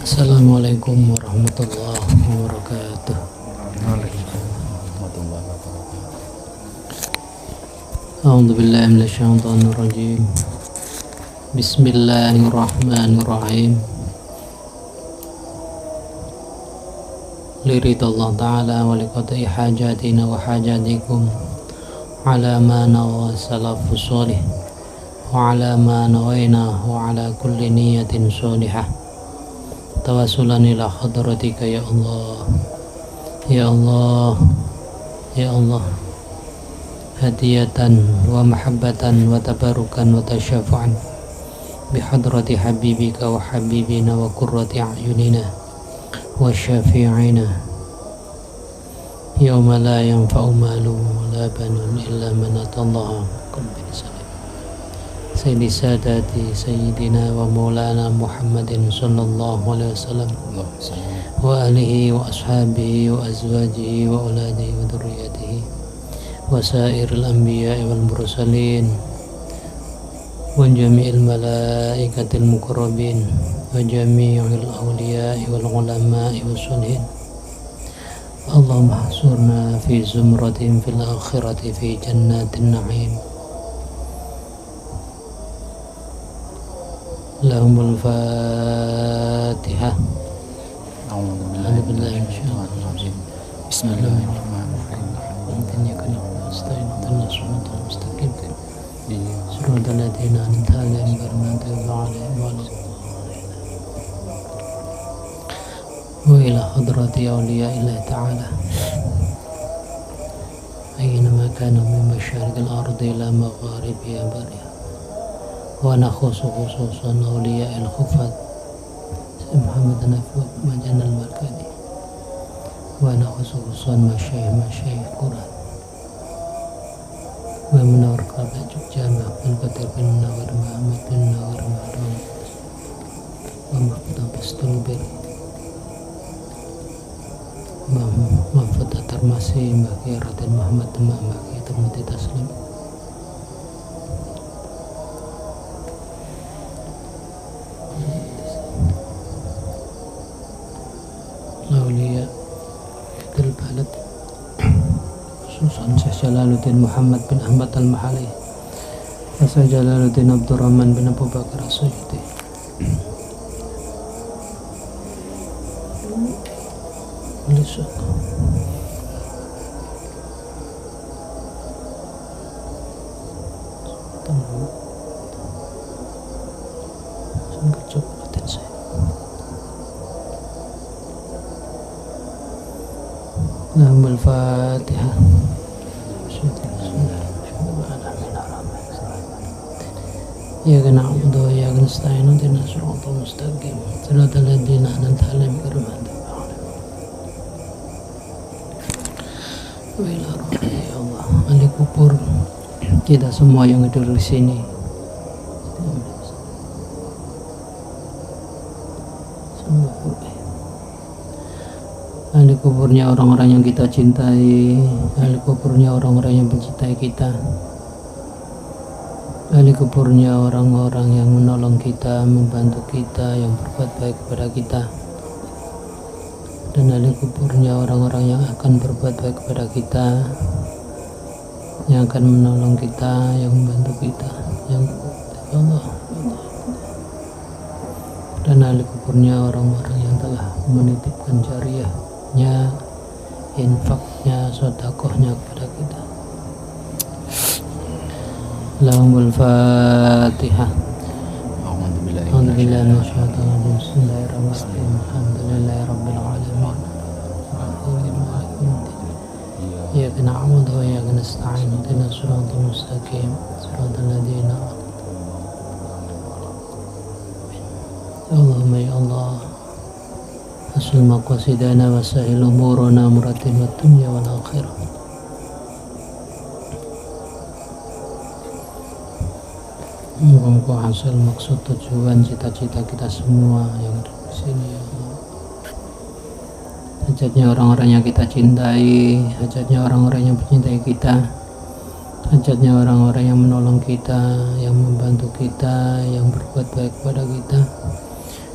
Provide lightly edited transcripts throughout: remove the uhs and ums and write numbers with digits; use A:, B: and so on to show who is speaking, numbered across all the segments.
A: Assalamualaikum warahmatullahi wabarakatuh. A'udzu billahi minasyaitonir rajim. Bismillahirrahmanirrahim. Liridallah ta'ala wa liqada'i hajatina wa hajatikum ala ma nawa salafus salih wa ala ma nawaina wa ala kulli niyatin salihah. Tawassulan ila hadratika ya Allah, ya Allah, ya Allah, hadiyatan wa mahabbatan wa tabarukan wa tasyafu'an bihadrati habibika wa habibina wa qurrati a'yunina wa syafi'ina yawma la yanfa'u malu wa la banun illa man atallaha qalbin salim. Sayyidi sadati sayyidina wa maulana Muhammadin sallallahu alaihi wasallam wa alihi wa ashabihi wa azwajihi wa auladihi wa dhurriyyatihi wa sairil anbiya'i wal mursalin wa jami'il malaikatil muqarrabin wa jami'il awliya'i wal ulama'i was sholihin. Allahumma ahsurna fi zumratin fil akhirati fi jannatin na'im. Lahumul Fatihah. A'udzu billahi minasyaitonir rajim. Bismillahirrahmanirrahim. Siratal ladzina an'amta 'alaihim ghairil maghdubi 'alaihim wa ila hadrati awliya'illahi ta'ala aynama kanu min masyariqil ardi ila magharibiha bariha. Wa nakhusu khususan awliya'il khufat Muhammad Nafi Majan al-Markadi wa nakhusu khususan masyayikh Quran wa menawar kabar Jogja bin Qadir bin Nawar Muhammad bin Nawar Madon wa mahfud Bastulbir mahfud Atarmasi Mbaki Raden Muhammad Mbaki Termati Taslim. Laulia Fidel Balad khususan Syekh Jalaluddin Muhammad bin Ahmad al-Mahali, Syekh Jalaluddin Abdurrahman bin Abu Bakar as-Suyuti, Lahumul Fatihah. Ya kana na'budu wa iyyaka nasta'in ihdinas siratal mustaqim siratal ladzina an'amta 'alaihim ghairil maghdubi 'alaihim wa ila rabbika ya Allah. Ahli kubur kita semua yang ada di sini, ahli kuburnya orang-orang yang kita cintai, ahli kuburnya orang-orang yang mencintai kita, ahli kuburnya orang-orang yang menolong kita, membantu kita, yang berbuat baik kepada kita, dan ahli kuburnya orang-orang yang akan berbuat baik kepada kita, yang akan menolong kita, yang membantu kita, yang Allah, dan ahli kuburnya orang-orang yang telah menitipkan jariyahnya, infaknya, sedekahnya kepada kita. Lahumul Fatihah. A'udzu billahi minasyaitonir rajim. Bismillahirrahmanirrahim. Alhamdulillahi rabbil alamin. Iyyaka na'budu wa iyyaka nasta'in ihdinas siratal mustaqim siratal ladzina Allahumma ya Allah hasil maqasidana wa sahil umurana muratin wa dunya wal akhirah. Moga hasil maksud tujuan cita-cita kita semua yang ada di sini ya Allah. Hajatnya orang-orang yang kita cintai, hajatnya orang-orang yang mencintai kita, hajatnya orang-orang yang menolong kita, yang membantu kita, yang berbuat baik kepada kita,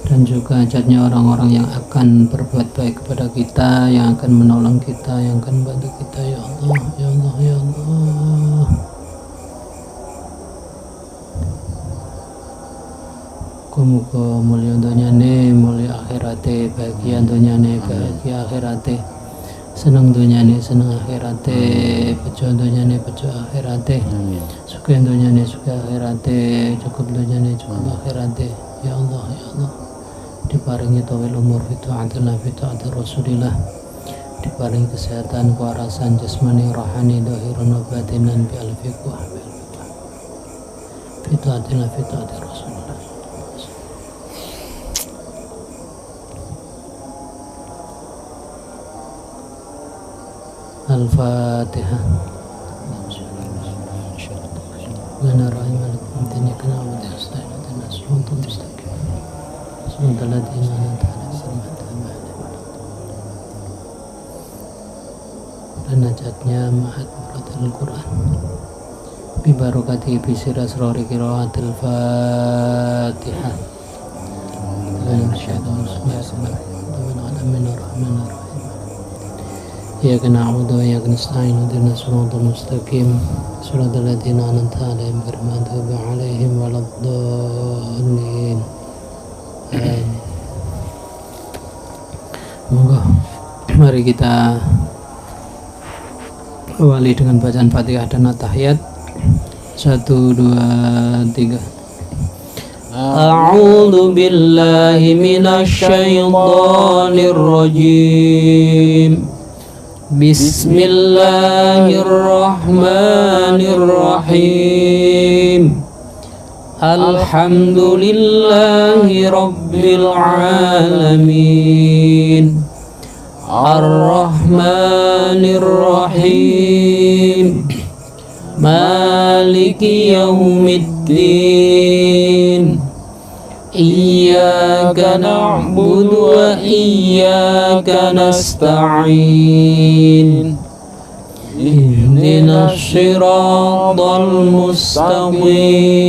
A: dan juga hajatnya orang-orang yang akan berbuat baik kepada kita, yang akan menolong kita, yang akan membantu kita, ya Allah, ya Allah, ya Allah. Muga mulia donyane, mulia akhirate, bahagia donyane, bahagia akhirate, seneng donyane, seneng akhirate, bejo donyane, bejo akhirate, suka donyane, suka akhirate, cukup donyane, cukup akhirate, ya Allah, ya Allah. Diparingi tawil umur fi ta'atillah, fi ta'atil Rasulillah, diparingi kesehatan, kewarasan jasmani, rohani, dohirun, batinan, bi alfiqah, fi ta'atillah, fi ta'atil Rasulillah. Al-Fatihah. Dan najatnya ma'ad muratil Quran bi barokati bi sirasrori qiraatil Fatihah. Iyyaka na'budu wa iyyaka nasta'in ihdinas siratal mustaqim siratal ladzina an'amta 'alaihim ghairil maghdubi 'alaihim waladdallin. Amin. Monggo mari kita awali dengan bacaan Fatihah dan At-Tahiyat. 1 2 3. A'udzu billahi minasy syaithanir rajim. Bismillahirrahmanirrahim. Alhamdulillahi rabbil alamin. Ar-Rahmanir Rahim. Maliki yaumiddin. Iyyaka na'budu wa iyyaka nasta'in. Ihdinas siratal mustaqim.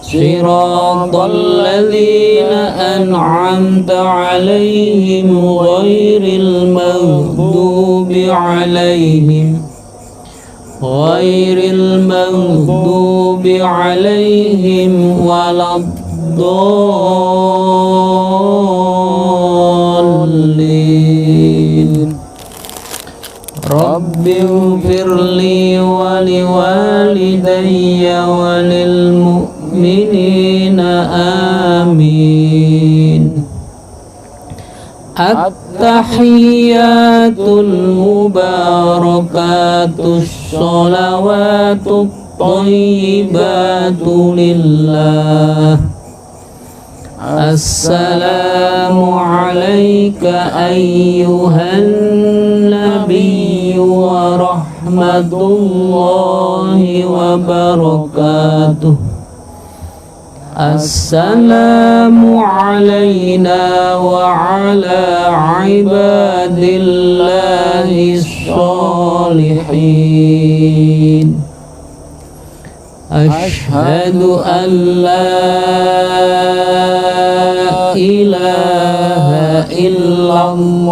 A: Siratal ladzina an'amta 'alaihim ghairil maghdubi 'alaihim waladdallin. Rabbighfirli wa liwalidayya wa lil mu'minina amin. At-tahiyyatul mubarakatus sholawatut thayyibatu lillah. Assalamu alayka ayyuhan nabiyyu wa rahmatullahi wa barakatuh. Assalamu alayna wa ala ibadillahi sholihin. Ashhadu an la ilaha illallah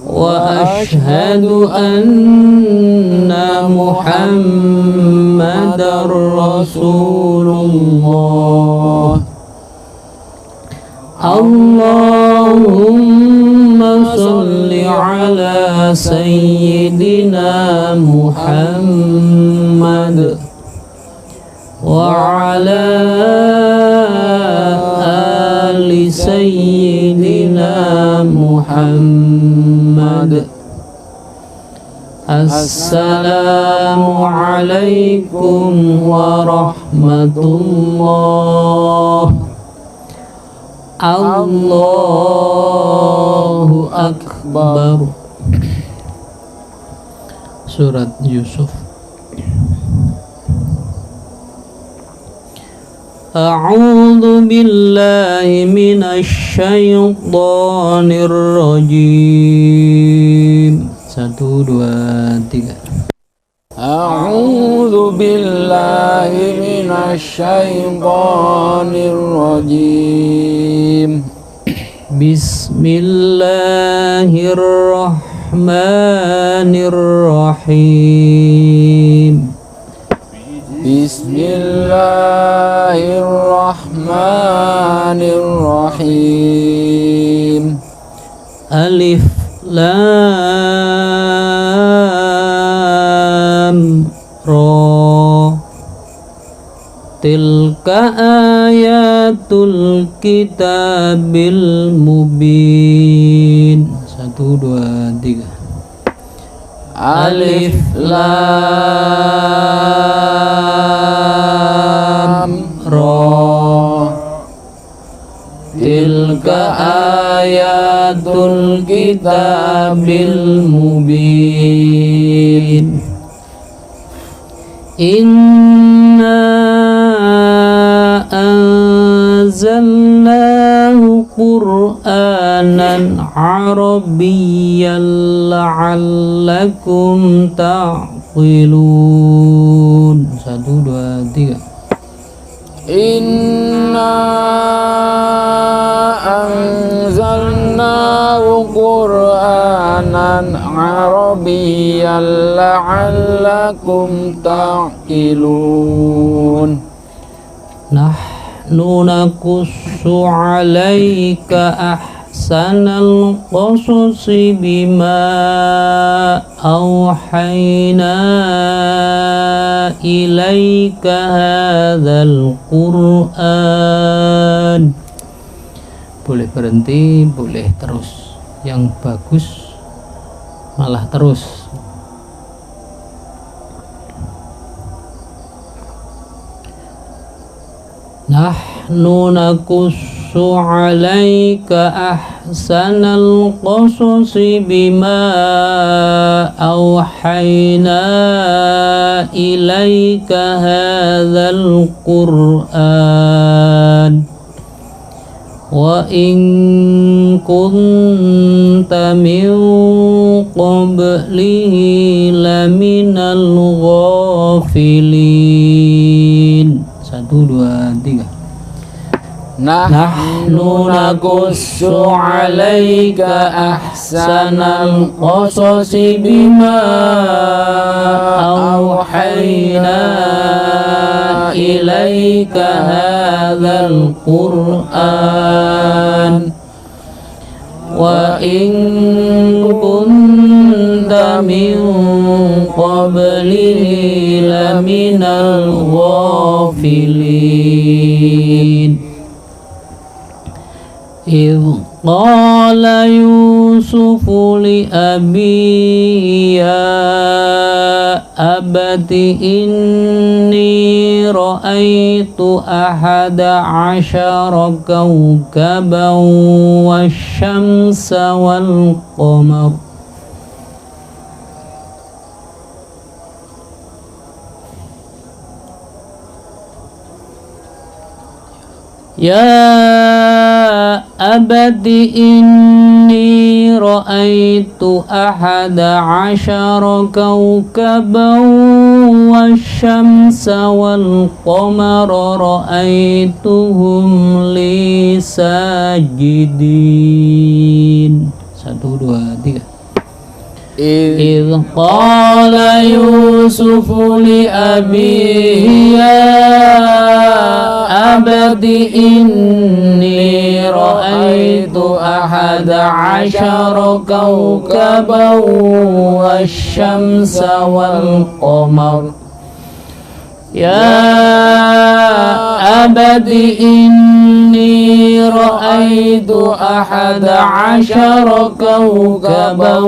A: wa ashhadu anna Muhammadar Rasulullah. Allahumma salli ala sayyidina Muhammad wa ala ali sayyidina Muhammad. Assalamu alaikum warahmatullahi. Allahu Akbar. Surat Yusuf. A'udzu billahi minasy syaithanir rajim. 1 2 3. A'udzu
B: billahi minasyaitonir rajim.
A: Bismillahirrahmanirrahim.
B: Bismillahirrahmanirrahim.
A: Alif Lam Ra. Tilka ayatul kitabil mubin. 1, 2, 3. Alif Lam Ra. Tilka ayatul kitabil mubin. Inna anzalnahu Qur'anan Arabiyyan la'allakum ta'qilun. 1, 2, 3.
B: Inna anzalnahu Qur'anan Arabiyyan la'allakum ta'qilun.
A: Nahnu naqussu 'alaika ahsanal qasasi bima awhayna ilaika hadzal Qur'an. Boleh berhenti, boleh terus. Yang bagus malah terus. Nahnu naqussu 'alaika ahsanal qasasi bima awhayna ilaika hadzal Qur'an wa in kunta min qablihi laminal ghafilin. 1, 2, 3.
B: Nahnu naqussu 'alaika ahsanal qasasi bima awhayna ilaika hadzal Qur'an wa in kunta min qablihi laminal ghafilin. إذ قال يوسف لأبيه يا أبت إني رأيت 11 كوكبا والشمس والقمر يا أبت إني رأيت 11 كوكبا والشمس والقمر رأيتهم لي ساجدين. 1, 2, 3. إذ قال يوسف لأبيه يا أبت إني رأيت 11 كوكبا والشمس والقمر يا أبت إني رأيت 11 كوكبا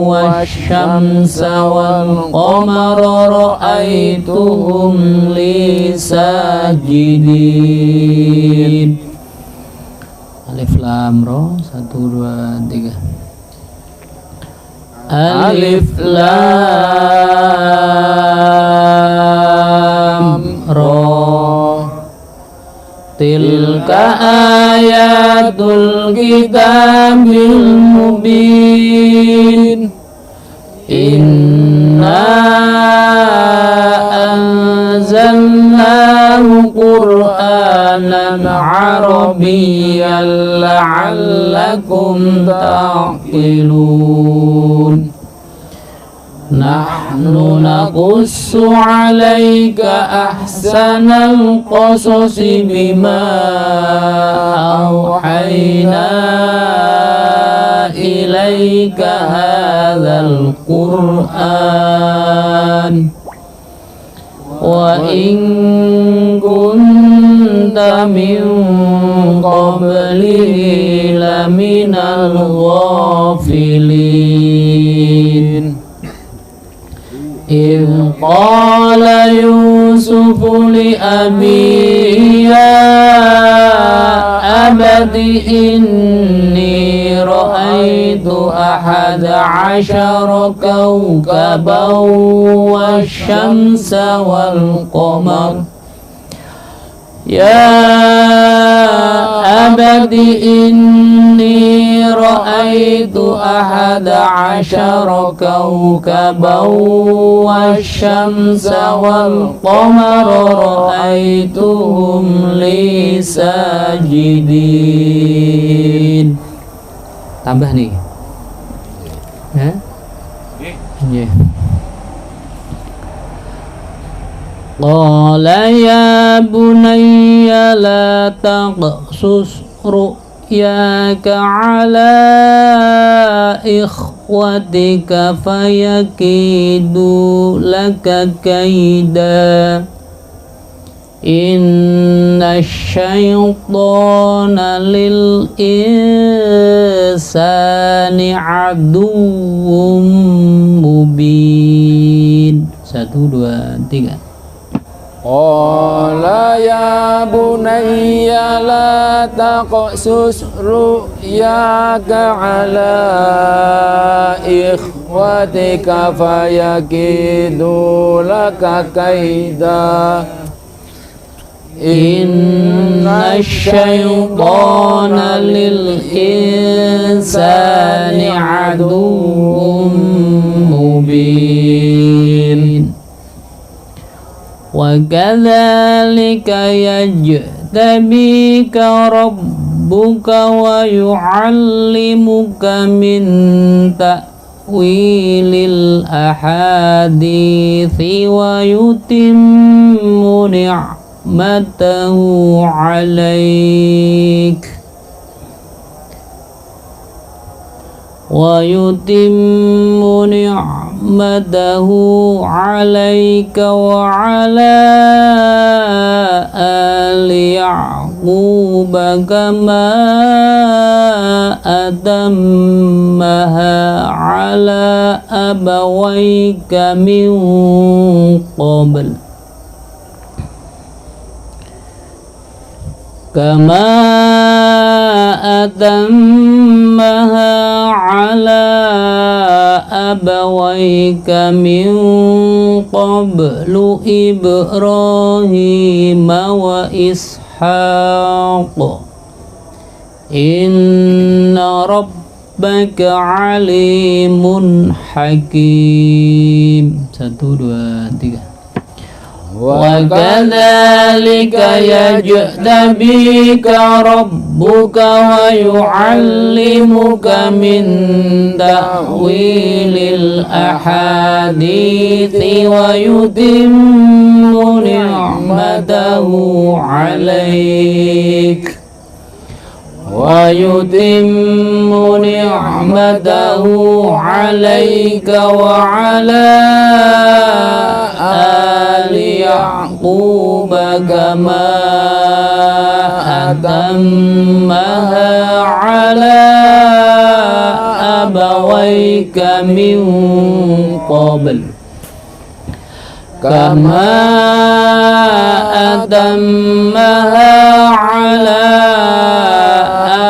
B: والشمس والقمر رأيتهم لي ساجدين. Alif Lam Ra. 1, 2, 3. Alif Lam Ra. Tilka ayatul kitabil mubin. Inna نزلناه قرآنا عربيا لعلكم تعقلون نحن نقص عليك أحسن القصص بما أوحينا إليك هذا القرآن وإن كنت من قبله لمن الغافلين إذ قال يوسف لأبيه يا أبت إني رأيت 11 كوكبا والشمس والقمر يا أبت إني رأيت 11 كوكبا والشمس والقمر رأيتهم لي ساجدين. Tambah nih ya? Yeah. Qala ya bunayya la taqsus ru'yaka ala ikhwatika fayakidu laka kaida inna syaitana lil insani aduwwum mubin. 1, 2, 3.
C: Qala ya bunayya la taqsus ru'yaka ala ikhwatika fayakidu laka kaida inna syaitana lil insani aduwwum mubin. وكذلك يجتبيك ربك ويعلمك من تأويل الأحاديث ويتم نعمته عليك وعلى آل يعقوب كما أتمها على أبويك من قبل كما أتمها على أبويك من قبل إبراهيم وإسحاق إن ربك عليم حكيم. 1, 2, 3. وكذلك يجتبيك ربك ويعلمك من تأويل الأحاديث ويتم نعمته عليك وعلى آل يعقوب كما أتمها على أبويك من قبل كما أتمها على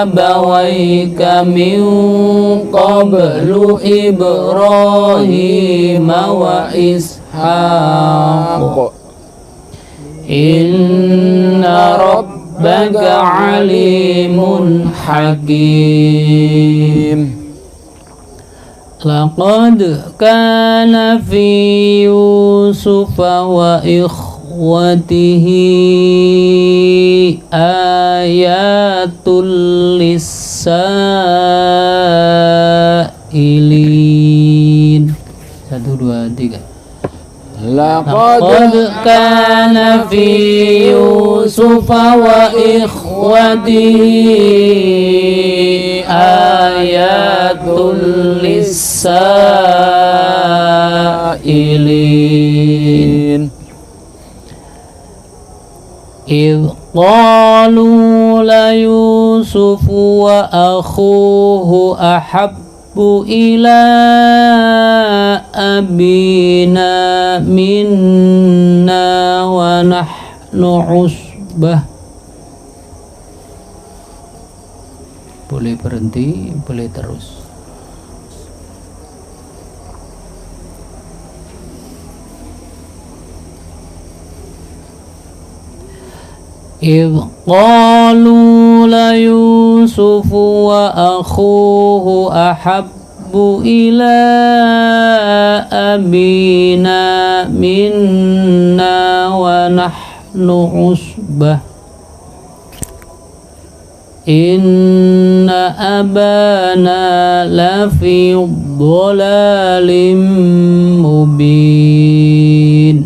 C: أبويك من قبل إبراهيم وإسحاق إن ربك عليم حكيم. لقد كان في يوسف وإخوته
B: ikhwatihi ayatul lisailin. 1, 2, 3.
C: Laqad kana fi Yusuf wa ikhwatihi ayatul lisailin.
B: إذ قالوا ليوسف وأخوه أحب إلى أبينا منا ونحن عصبة. Boleh berhenti, boleh terus. إذ قالوا ليوسف وأخوه أحب إلى أبينا منا ونحن عصبة إن أبانا لفي ضلال مبين.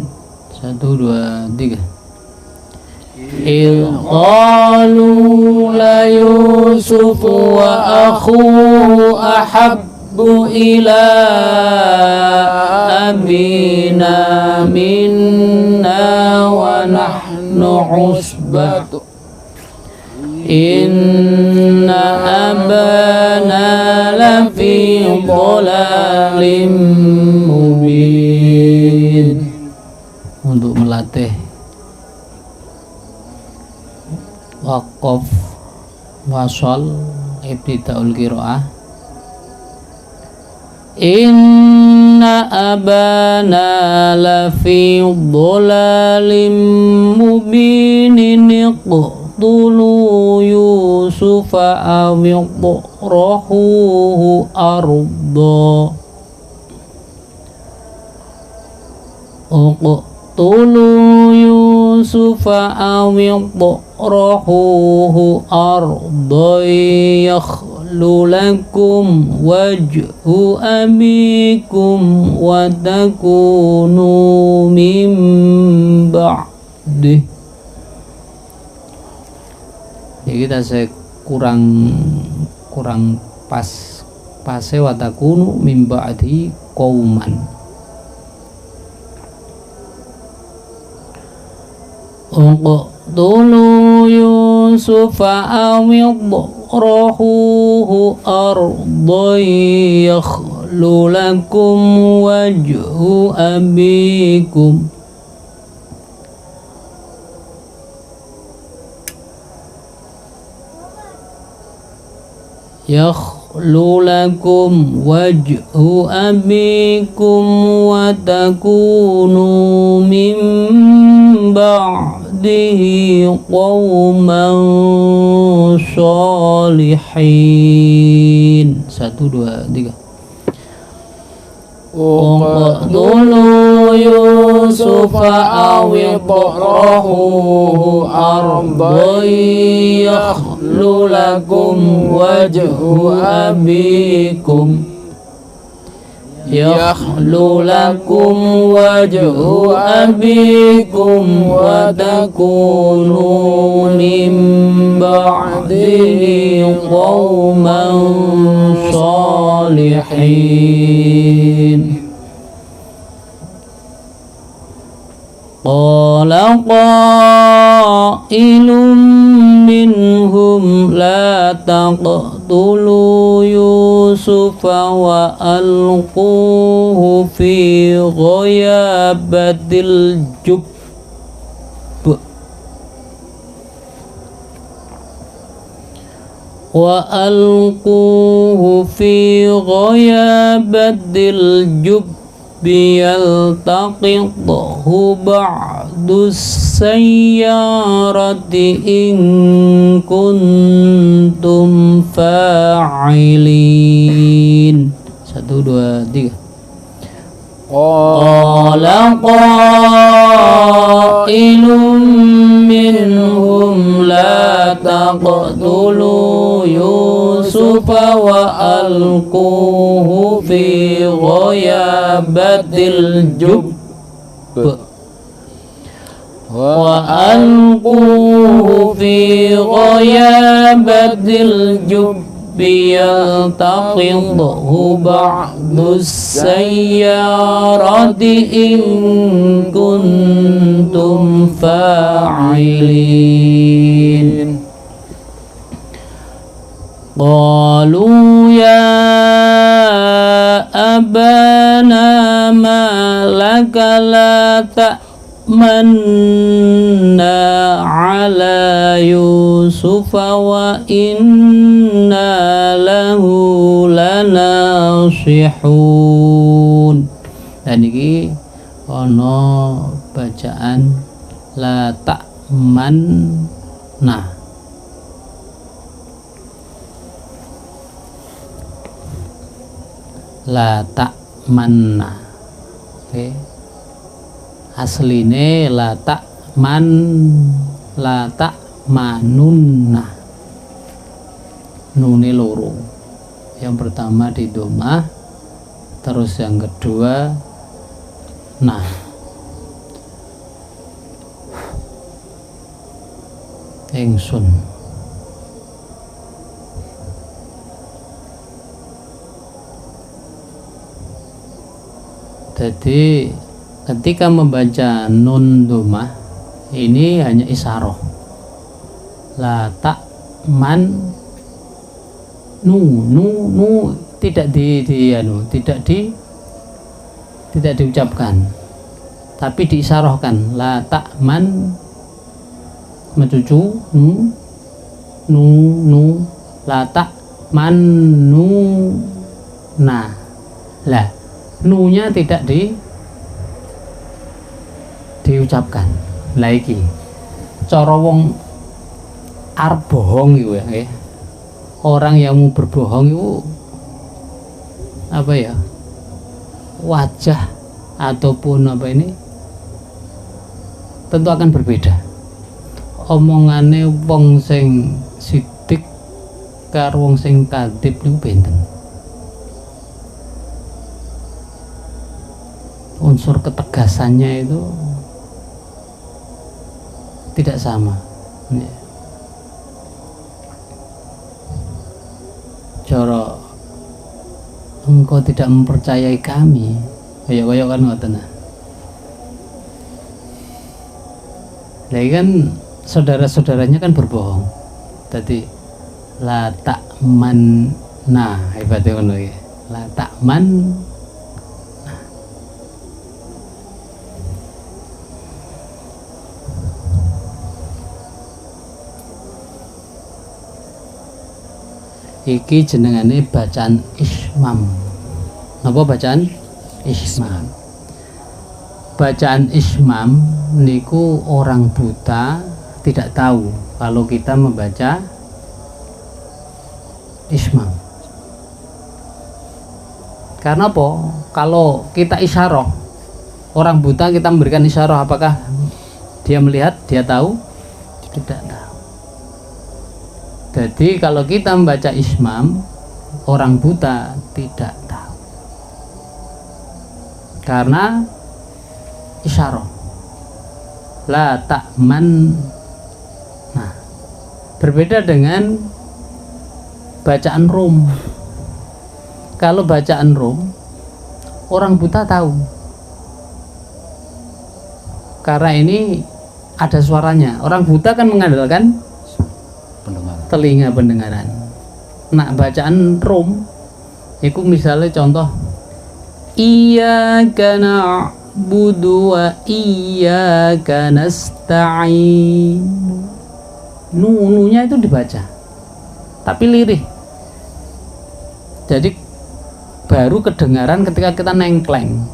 B: 1, 2, 3. إذ قالوا ليوسف وأخوه أحب إلى أبينا منا ونحن عصبة إن أبانا لفي ضلال مبين. Untuk melatih waqaf, wasol, ibtidaul qiraah. Inna abana lafi dhalalin mubinin iqtulu yusufa aw iqrahuhu arda. Uqtulu yusufa aw iqrahuhu arda yakhlu lakum wajhu abikum wa takunu min ba'dih. Jadi kita kurang pas wa takunu min ba'di qauman. Uqtulu yusufa aw iqrahuhu arda yakhlu lakum wajhu abikum yakhlu lakum wajhu abikum wa takunu min ba'dihi qauman shalihin. 1, 2, 3. Uqtulu yusufa aw iqrahuhu arda yakhlu lakum wajhu abikum yakhlu lakum wajhu abikum wa takunu min ba'dihi qauman shalihin. Qala qailun minhum la taqtulu yusufa wa alquhu fi ghayabatil jubb wa alquhu fi ghayabatil jubb yaltaqithu ba'du sayyarati in kuntum fa'ilin. 1, 2, 3. Qala qailun
C: ghayabatil jubb wa alquhu fi ghayabatil jubb yaltaqidhu ba'dus sayyarati in kuntum fa'ilin. Qalu ya abana ma laka la ta'manna ala Yusufa wa inna lahu lanasihun. Dan iki ana bacaan la ta'manna. La ta'manna. Oke. Asline la ta'manunna. Nune loro. Yang pertama di domah, terus yang kedua nah. Ingsun. Jadi ketika membaca nun domah ini hanya isyarah. La ta'man nu tidak tidak diucapkan, tapi diisyarahkan. La ta'man mencucu nu la ta'man nah lah nunya tidak diucapkan. Lah iki cara wong arep bohong iku ya nggih. Orang yang mau berbohong itu apa ya? Wajah ataupun apa ini tentu akan berbeda. Omongane wong sing sidik karo wong sing kadhib niku benten. Unsur ketegasannya itu tidak sama. Cara engkau tidak mempercayai kami, kayak kan ngoten. Lah kan saudara-saudaranya kan berbohong. Tadi la ta'man nah hebatnya ngono iki. La ta'man iki jenengane bacaan ismam. Napa bacaan ismam? Bacaan ismam niku orang buta tidak tahu kalau kita membaca ismam. Karena apa? Kalau kita isyarah, orang buta kita memberikan isyarah, apakah dia melihat, dia tahu? Tidak tahu. Jadi kalau kita membaca ismam, orang buta tidak tahu karena isyarah. La ta'man. Nah, berbeda dengan bacaan rum. Kalau bacaan rum, orang buta tahu karena ini ada suaranya. Orang buta kan mengandalkan telinga pendengaran. Nah, bacaan rum itu misalnya contoh iyyaka na'budu wa iyyaka nasta'in. Nunya itu dibaca tapi lirih. Jadi baru kedengaran ketika kita nengkleng.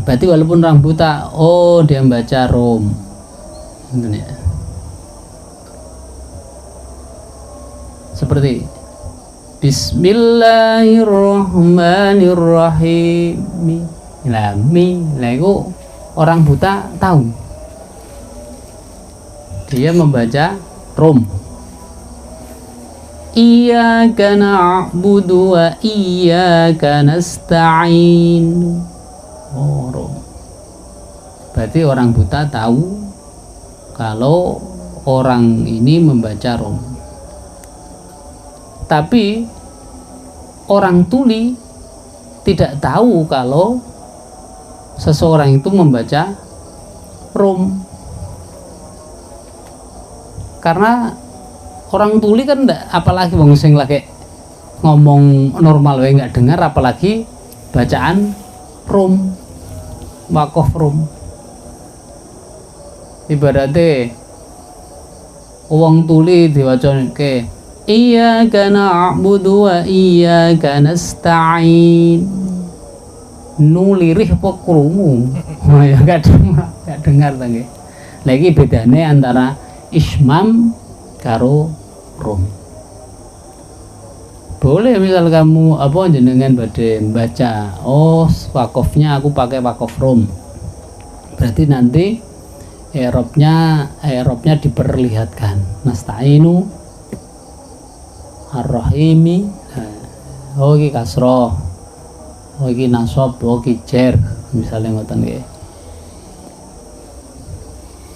C: Berarti walaupun orang buta, oh dia membaca rum. Gitu. Seperti Bismillahirrahmanirrahim. Lah itu orang buta tahu. Dia membaca rum. iyyaka na'budu wa iyyaka nasta'in. Oh, rom. Berarti orang buta tahu kalau orang ini membaca rom. Tapi orang tuli tidak tahu kalau seseorang itu membaca rom. Karena orang tuli kan enggak, apalagi wong sing lagi ngomong normal wae enggak dengar, apalagi bacaan rom, wakof rom. Ibaratnya wong tuli diwacake iyyaka na'budu wa iyyaka nasta'in. Nulirih apa krungu? Oh ya enggak dengar ta nggih. Lah iki bedane antara ismam karo rom. Boleh misal kamu apa jenengan badhe baca, oh wakofnya aku pakai wakof rom. Berarti nanti Eropnya diperlihatkan. Nasta'inu ar-rahimi. Oh iki kasroh. Oh iki nasab, oh iki jar. Misale ngoten nggih.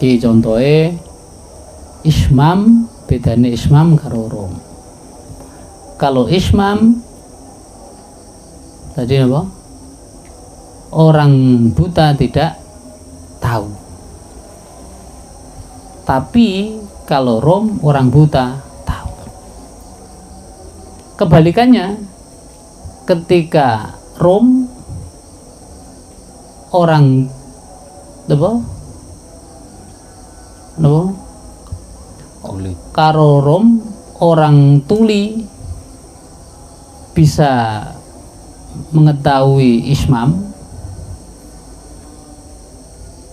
C: Iki contohe ismam, bedane ismam karo rom. Kalau ismam tadi apa? Orang buta tidak tahu. Tapi kalau rom orang buta tahu. Kebalikannya, ketika rom orang apa? Karo rom orang tuli bisa mengetahui ismam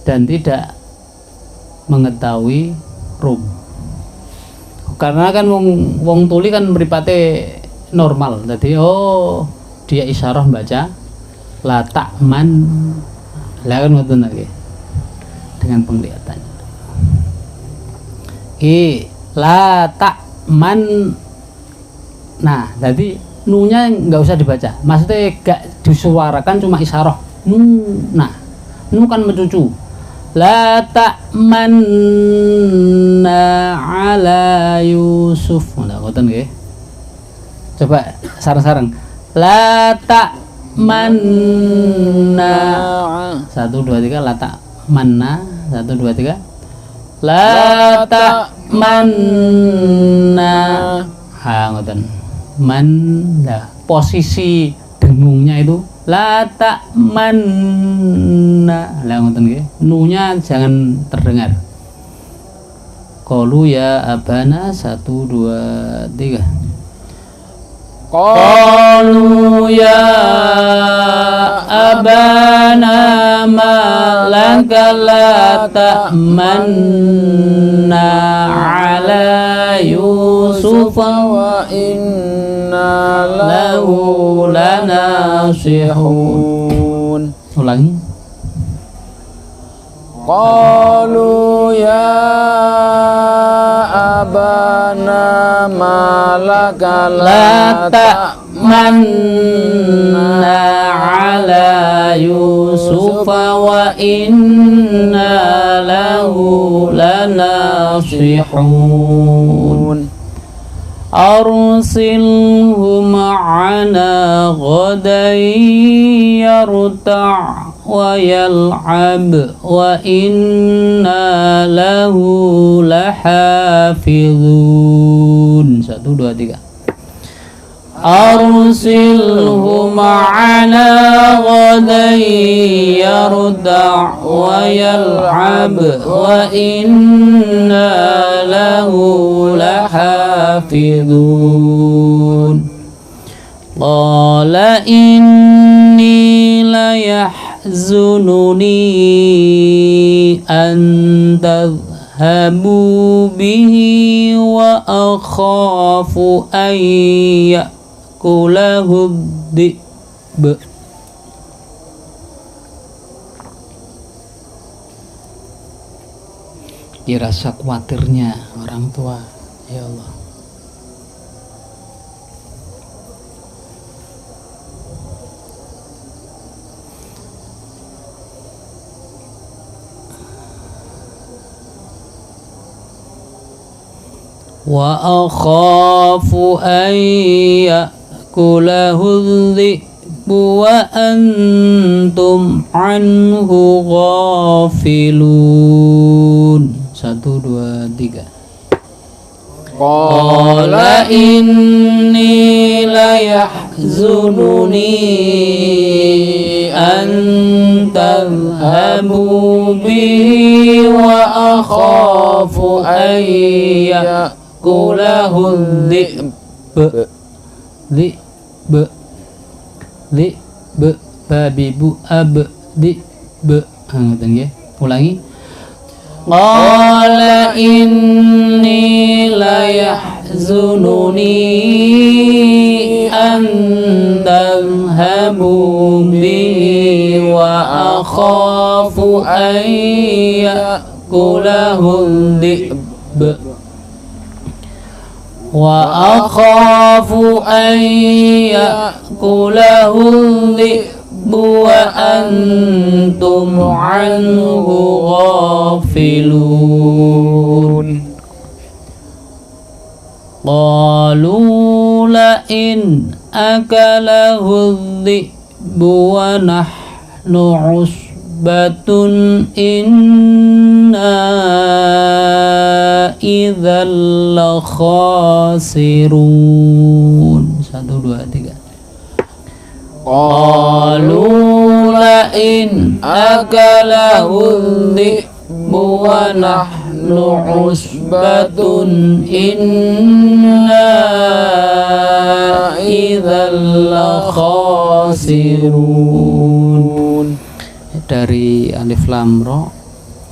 C: dan tidak mengetahui rum. Karena kan wong tuli kan mripate normal. Jadi oh dia isyarah baca la ta'man. Lah kan ngoten lagi dengan penglihatannya. La ta'man. Nah, jadi nunya nggak usah dibaca. Maksudnya gak disuarakan, cuma isyarah. Nu. Nah, nu kan mencucu. La ta'manna ala Yusuf. Nah, ngoten nggih. Coba sareng-sareng. La ta'manna. 1 2 3 la ta'manna. 1 2 3. La ta'manna. Ha ngoten. Man, nah, posisi dengungnya itu la ta'manna. Lah ngoten nggih. Nunya jangan terdengar. Qalu ya abana 1 2 3. Qalu ya abana ma laka la ta'manna ala Yusuf wa inna lahu lanasihun. Ulangi. Qalu ya abana malaka la ta'manna ala Yusuf wa inna lahu lanasihun. Arsilhu ma'ana ghadan yarta' wa yal'ab wa inna lahu lahafizun. 1 2 3. Arsilhu ma'ana ghadan yarta' wa yal'ab wa inna lahu lahafizun. Qala inni la yahzununi an tadhhabu bihi wa akhafu an ya'kulahu dhi'b. Rasa khawatirnya orang tua, ya Allah.
A: wa akhafu an ya'kulahu dhi'bu wa antum anhu ghafilun. 1, 2, 3. Qala inni la yahzununi an tadhhabu bihi wa akhafu an ya'kulahu dhi'b babi bu abdi be. Ngoten nggih. Ulangi. Qala inni la yahzununi an tadhhabu bihi wa akhafu an ya'kulahu dhi'b wa akhafu an ya'kulahu dhi'b wa antum anhu ghafilun. Qalu la in akalahu dhi'bu wa nahnu usbatun inna idzal la khasirun. 1, 2, 3. Qalu la in akalahu dhi'bu wa nahnu usbatun inna idzal la khasirun. Dari Alif Lam Ra.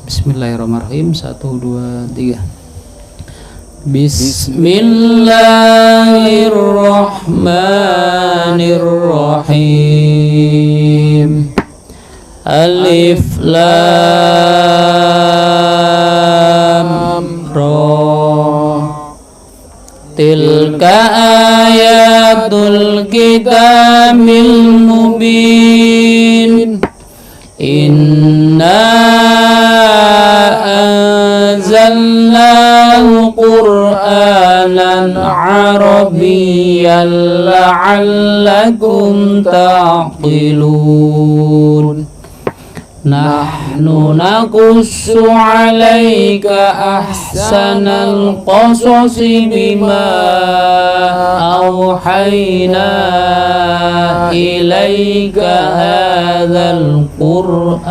A: Bismillahirrahmanirrahim. 1, 2, 3. Bismillahirrahmanirrahim. Alif Lam Ra. Tilka ayatul kitabil mubin. Inna anzalnahu qur'anan arabiyyan la'allakum ta'qilun. Nahnu naqussu 'alaika ahsanal qasasi bima awhayna ilaika hadzal qur'an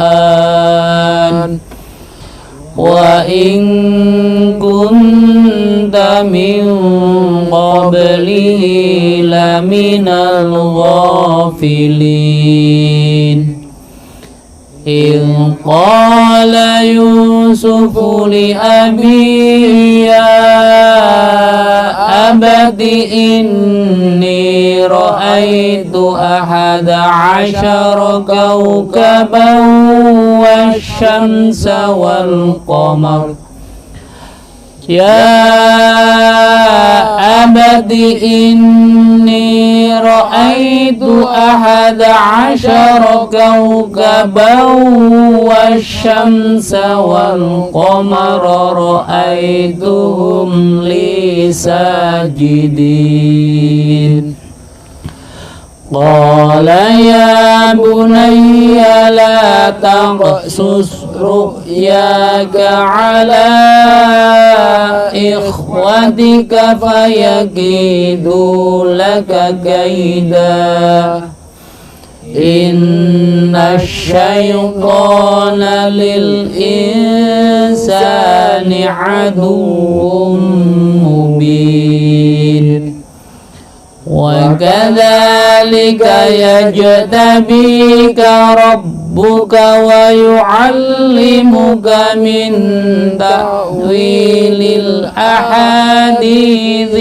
A: wa in kunta min qablihi laminal ghafilin. إذ قال يوسف لأبيه يا أبت إني رأيت 11 كوكبا والشمس والقمر يا أبت إني رأيت 11 كوكبا والشمس والقمر رأيتهم لي ساجدين. قال يا بني لا تقصص رؤياك على إخوتك فيكيدوا لك كيدا إن الشيطان للإنسان عدو مبين. وكذلك يجتبيك ربك ويعلمك من تأويل الأحاديث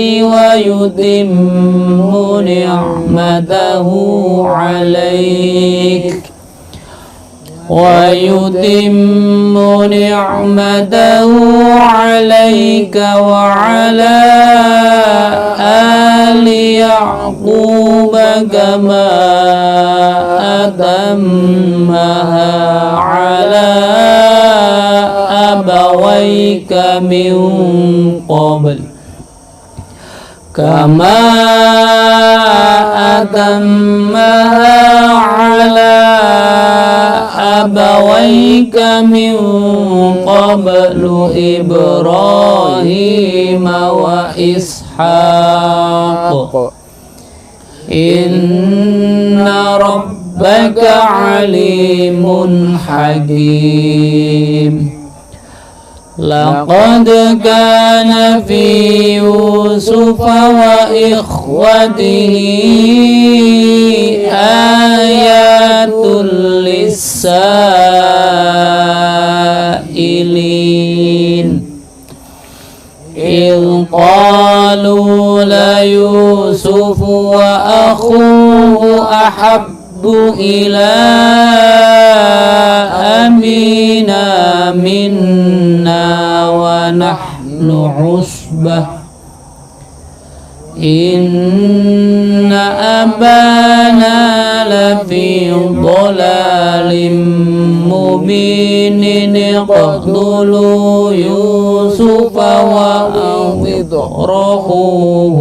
A: ويتم نعمته عليك وعلى آل يعقوب كما أتمها على أبويك من قبل كما أتمها على أبويك من قبل إبراهيم وإسحاق إن ربك عليم حكيم لقد كان في يوسف وإخوته آيات للسائلين إذ قالوا ليوسف وأخوه أحب إلى أبينا منا ونحن عصبة إن أبانا لفي ضلال مبين اقتلوا يوسف وأطرحوه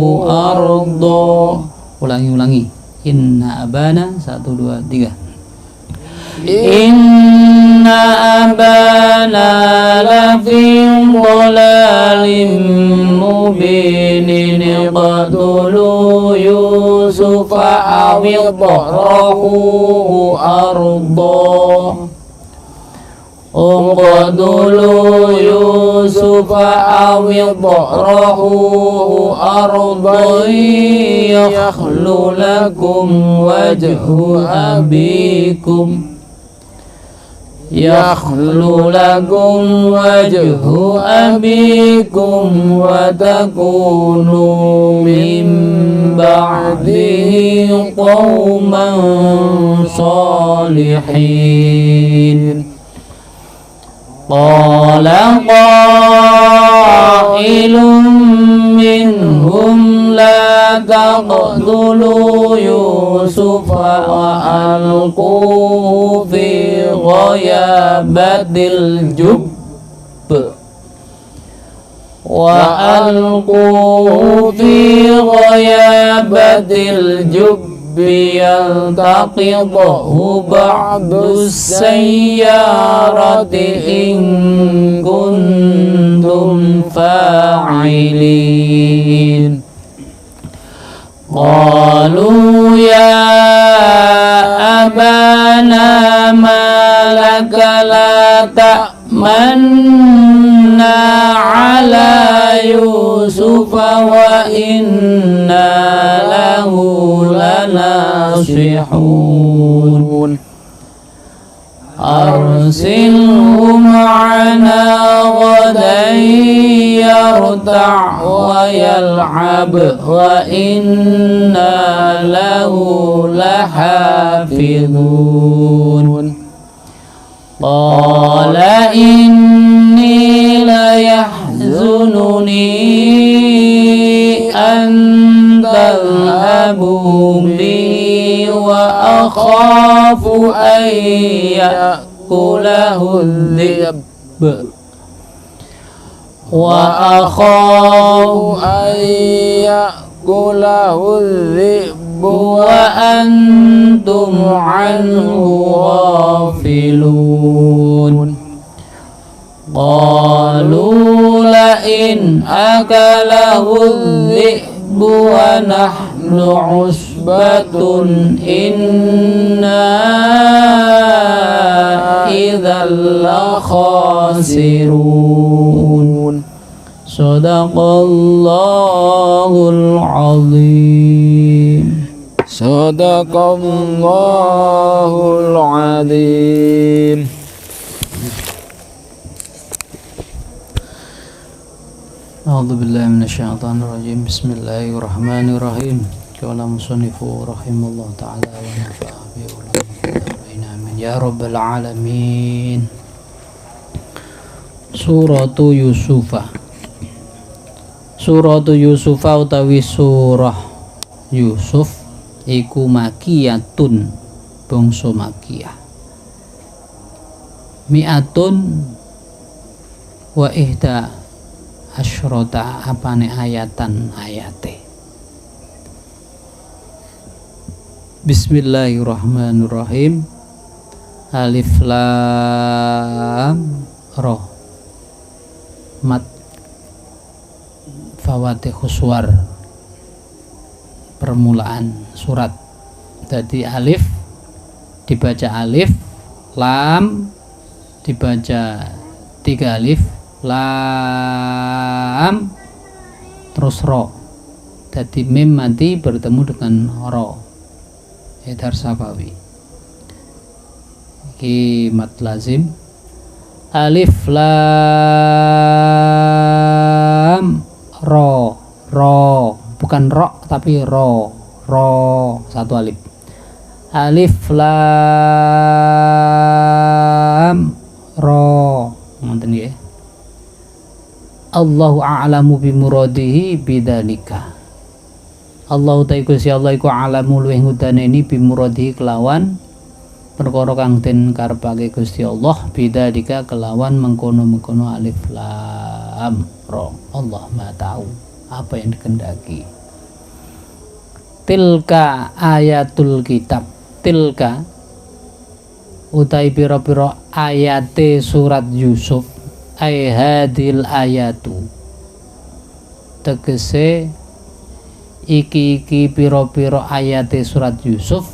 A: أرضا.
C: Ulangi. Inna abana 1 2 3.
A: Inna abana lafi dhalalin mubinin qatulu yusufa aw idrahu arda Uqdulu yusufa aw idrahu arda yakhlu lakum wajhu abikum wa takunu min ba'dihi qauman salihin. Qala qailun minhum la taqtulu yusufa wa alquhu fi ghayabatil jubb yaltaqidhu ba'du sayyarati in kuntum fa'ilin. Qalu ya abana ma laka la ta'manna ala yusufa wa inna lahu lanasihun. Arsilhu ma'ana ghadan yarta' wa yal'ab wa inna lahu lahafidhun. Qala inni la yahzununi an tadhhabu bi wa akhafu an ya'kulahu adh-dhi'b wa antum anhu ghafilun. Qalu la in akalahu adh-dhi'bu wa nahnu usbatun inna idzal la khasirun. Sadaqallahul azim. Sadaqallahul azim. A'udzu billahi minasyaitonir rajim. Bismillahirrahmanirrahim. Qala musannifu rahimahullah ta'ala wa nafa'a bi ulumina amin ya rabbal alamin. Suratu Yusufa. Suratu Yusufa utawi surah Yusuf iku makiyatun, bangsa makiyah. Mi'atun wa ihda asyrota apane ayatan ayate.
C: Bismillahirrahmanirrahim. Alif lam ra. Mat Fawatihus Suwar, permulaan surat. Jadi alif dibaca alif, lam dibaca 3 alif, lam terus ro. Jadi mim mati bertemu dengan ro. Idhar safawi. Iki mat lazim. Alif lam ro, bukan ro tapi ro, satu alif. Alif lam ro, ngoten nggih. Allahu a'lamu bimuradihi bidzalika. Allah ta'ala Gusti Allah iku a'lamu luwih ngudaneni bimuradihi kelawan perkara kang den karepake Gusti Allah, bidzalika kelawan mengkono-mengkono alif lam ra. Allah Maha tahu apa yang dikehendaki. Tilka ayatul kitab. Tilka utai pira-pira ayate surat Yusuf, ai hadil ayatu, tegese iki pira-pira ayate surat Yusuf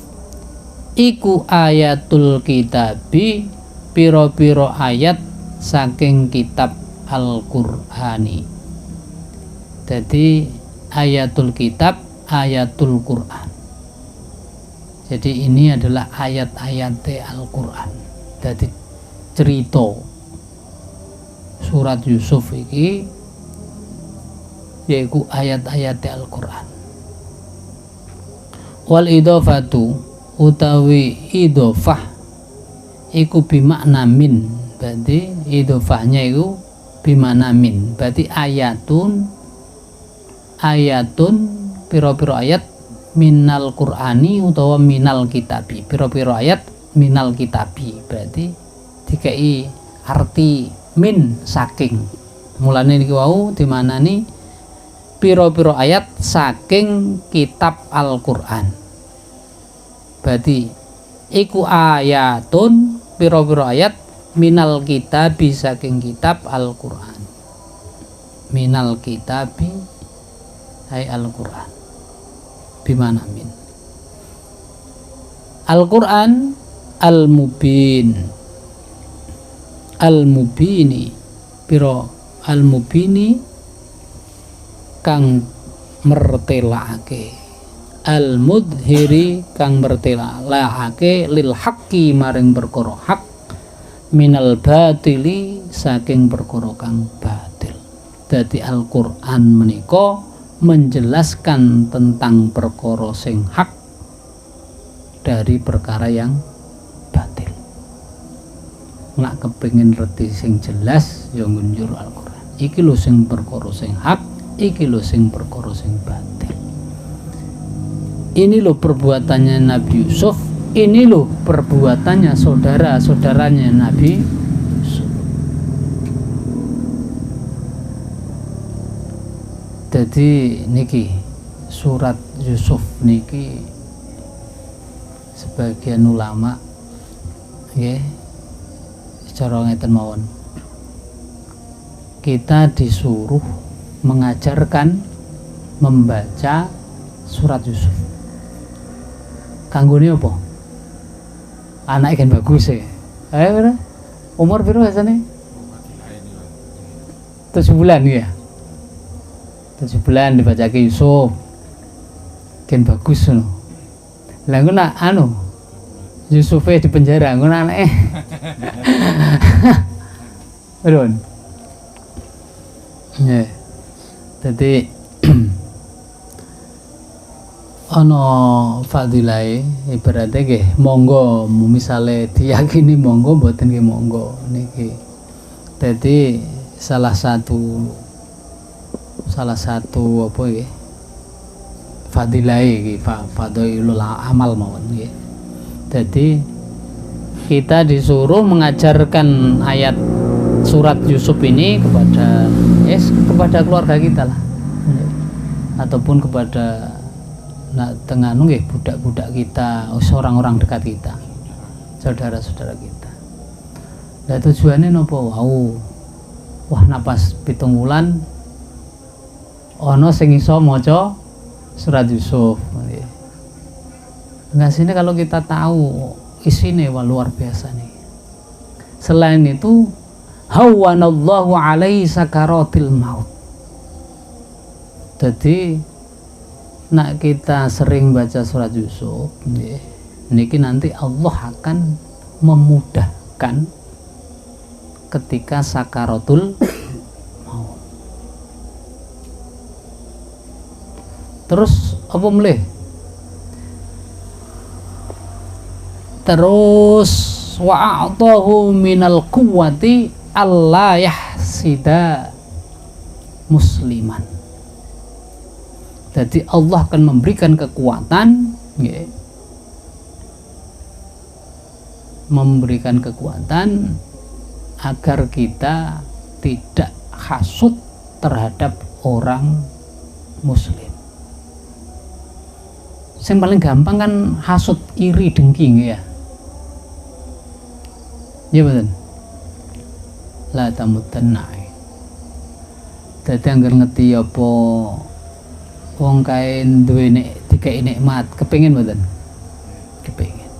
C: iku ayatul kitabi, pira-pira ayat saking kitab Al-Qur'ani. Jadi ayatul kitab, ayatul Qur'an. Jadi ini adalah ayat-ayat Al-Qur'an. Jadi cerita surat Yusuf ini yaitu ayat-ayat Al-Qur'an. Wal idhofatu utawi idhofah iku bimakna min. Berarti idhofahnya itu bimakna min. Berarti ayatun piro-piro ayat minal Qur'ani utawa minal kitabi. Piro-piro ayat minal kitabi berarti dikai arti min saking. Mulane niki wau dimanani piro-piro ayat saking kitab Al-Qur'an. Berarti iku ayatun piro-piro ayat minal kitabi saking kitab Al-Qur'an. Minal kitabi hai Al-Qur'an. Bimana min Al-Qur'an al-mubin, al-mubini piro al-mubini kang mertelake, al-mudhiri kang mertelake lil haqqi maring perkara hak, minal batili saking perkara kang batil. Dadi Al-Qur'an menika menjelaskan tentang perkara sing hak dari perkara yang batil. Nak kepengin reti sing jelas ya ngunjur Al-Qur'an. Iki lho sing perkara sing hak, iki lho sing perkara sing batil. Ini lho perbuatannya Nabi Yusuf, ini lho perbuatannya saudara-saudaranya Nabi Yusuf. Jadi niki surat Yusuf niki sebagian ulama nggih cara ngeten mawon, kita disuruh mengajarkan membaca surat Yusuf. Kanggone apa? Anak kan bagus ya. Ayo umur piro biasane? 7 bulan ya. 7 bulan dibaca ke Yusuf kan bagus no. Lah ngono anu Yusufnya di penjara ngono anake. Beron. Ya. Dadi ana fadilai ibaratnya nggih monggo misale diyakini monggo mboten nggih monggo niki. Dadi salah satu apa nggih fadilai iki fadilul amal mawon nggih. Jadi kita disuruh mengajarkan ayat surat Yusuf ini kepada keluarga kita lah, ataupun kepada nak tengah nggih budak-budak kita, orang-orang dekat kita, saudara-saudara kita. Lah tujuannya nopo wau? Wah, napas 7 wulan ana sing iso maca surat Yusuf. Nah, sini kalau kita tahu isinya wah luar biasa nih. Selain itu, hawanallahu alaihi sakaratil maut. Jadi nak kita sering baca surat Yusuf, niki nanti Allah akan memudahkan ketika sakaratul maut. Terus apa mulai? Terus wa'atahu minal quwwati alla yahsida musliman. Jadi Allah akan memberikan kekuatan, memberikan kekuatan agar kita tidak hasud terhadap orang muslim. Yang paling gampang kan hasud, iri, dengki, ya. Ya betul. La tamutanna. Dadi anggar ngerti apa wong kae duwe dikai nikmat, kepengin mboten? Kepengin.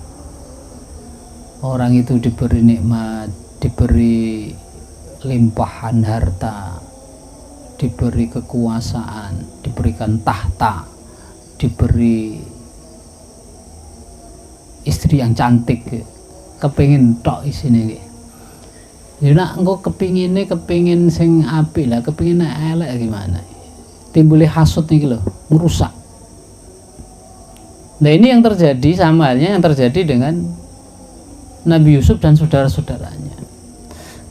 C: Orang itu diberi nikmat, diberi limpahan harta, diberi kekuasaan, diberikan tahta, diberi istri yang cantik, kepengin tok isine iki. Ya nak engko kepengin sing apik lah, kepengin elek gimana? Timbulnya hasud nih loh, merusak. Nah ini yang terjadi, sama halnya yang terjadi dengan Nabi Yusuf dan saudara-saudaranya.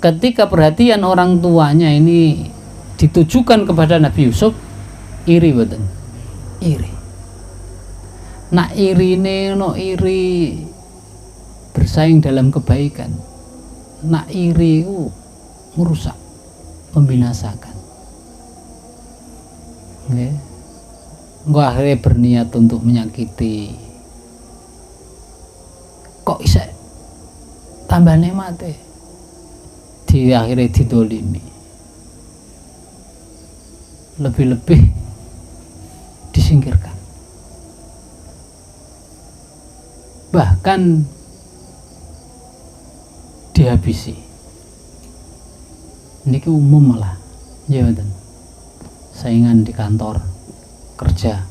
C: Ketika perhatian orang tuanya ini ditujukan kepada Nabi Yusuf, iri betul, iri. Nak iri nih, no iri bersaing dalam kebaikan. Nak iri itu merusak, membinasakan. Engko akhirnya berniat untuk menyakiti. Kok bisa tambah nikmate? Di akhirnya didolimi. Lebih-lebih disingkirkan. Bahkan dihabisi. Niki umum malah. Ya betul. Saingan di kantor kerja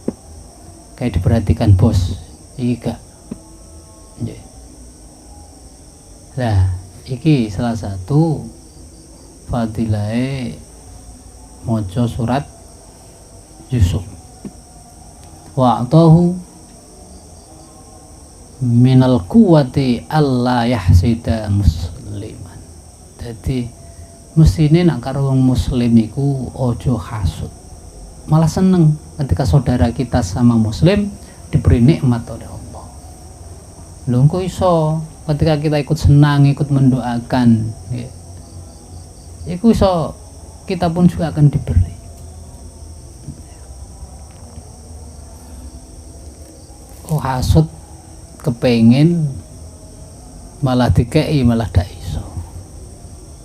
C: kayak diperhatikan bos iki gak. Nah iki salah satu fadilahe maca surat Yusuf. Wa'tahu minal quwwati alla yahsida musliman. Jadi mestine nak karo wong muslim iku ojo hasud. Malah seneng ketika saudara kita sama muslim diberi nikmat oleh Allah. Lho kok iso ketika kita ikut senang, ikut mendoakan, iku iso kita pun juga akan diberi. Oh hasud kepengin malah dikei malah dak iso.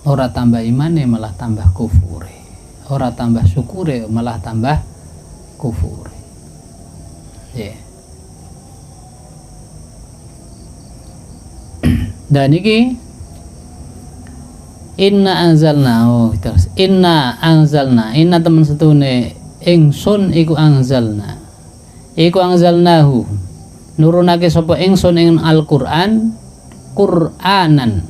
C: Ora tambah imane malah tambah kufure. Ora tambah syukure malah tambah kufure. Ya. Dan iki inna anzalna terus inna temen setune ingsun iku anzalnahu nurunake sapa ingsun ing Al-Qur'an Qur'anan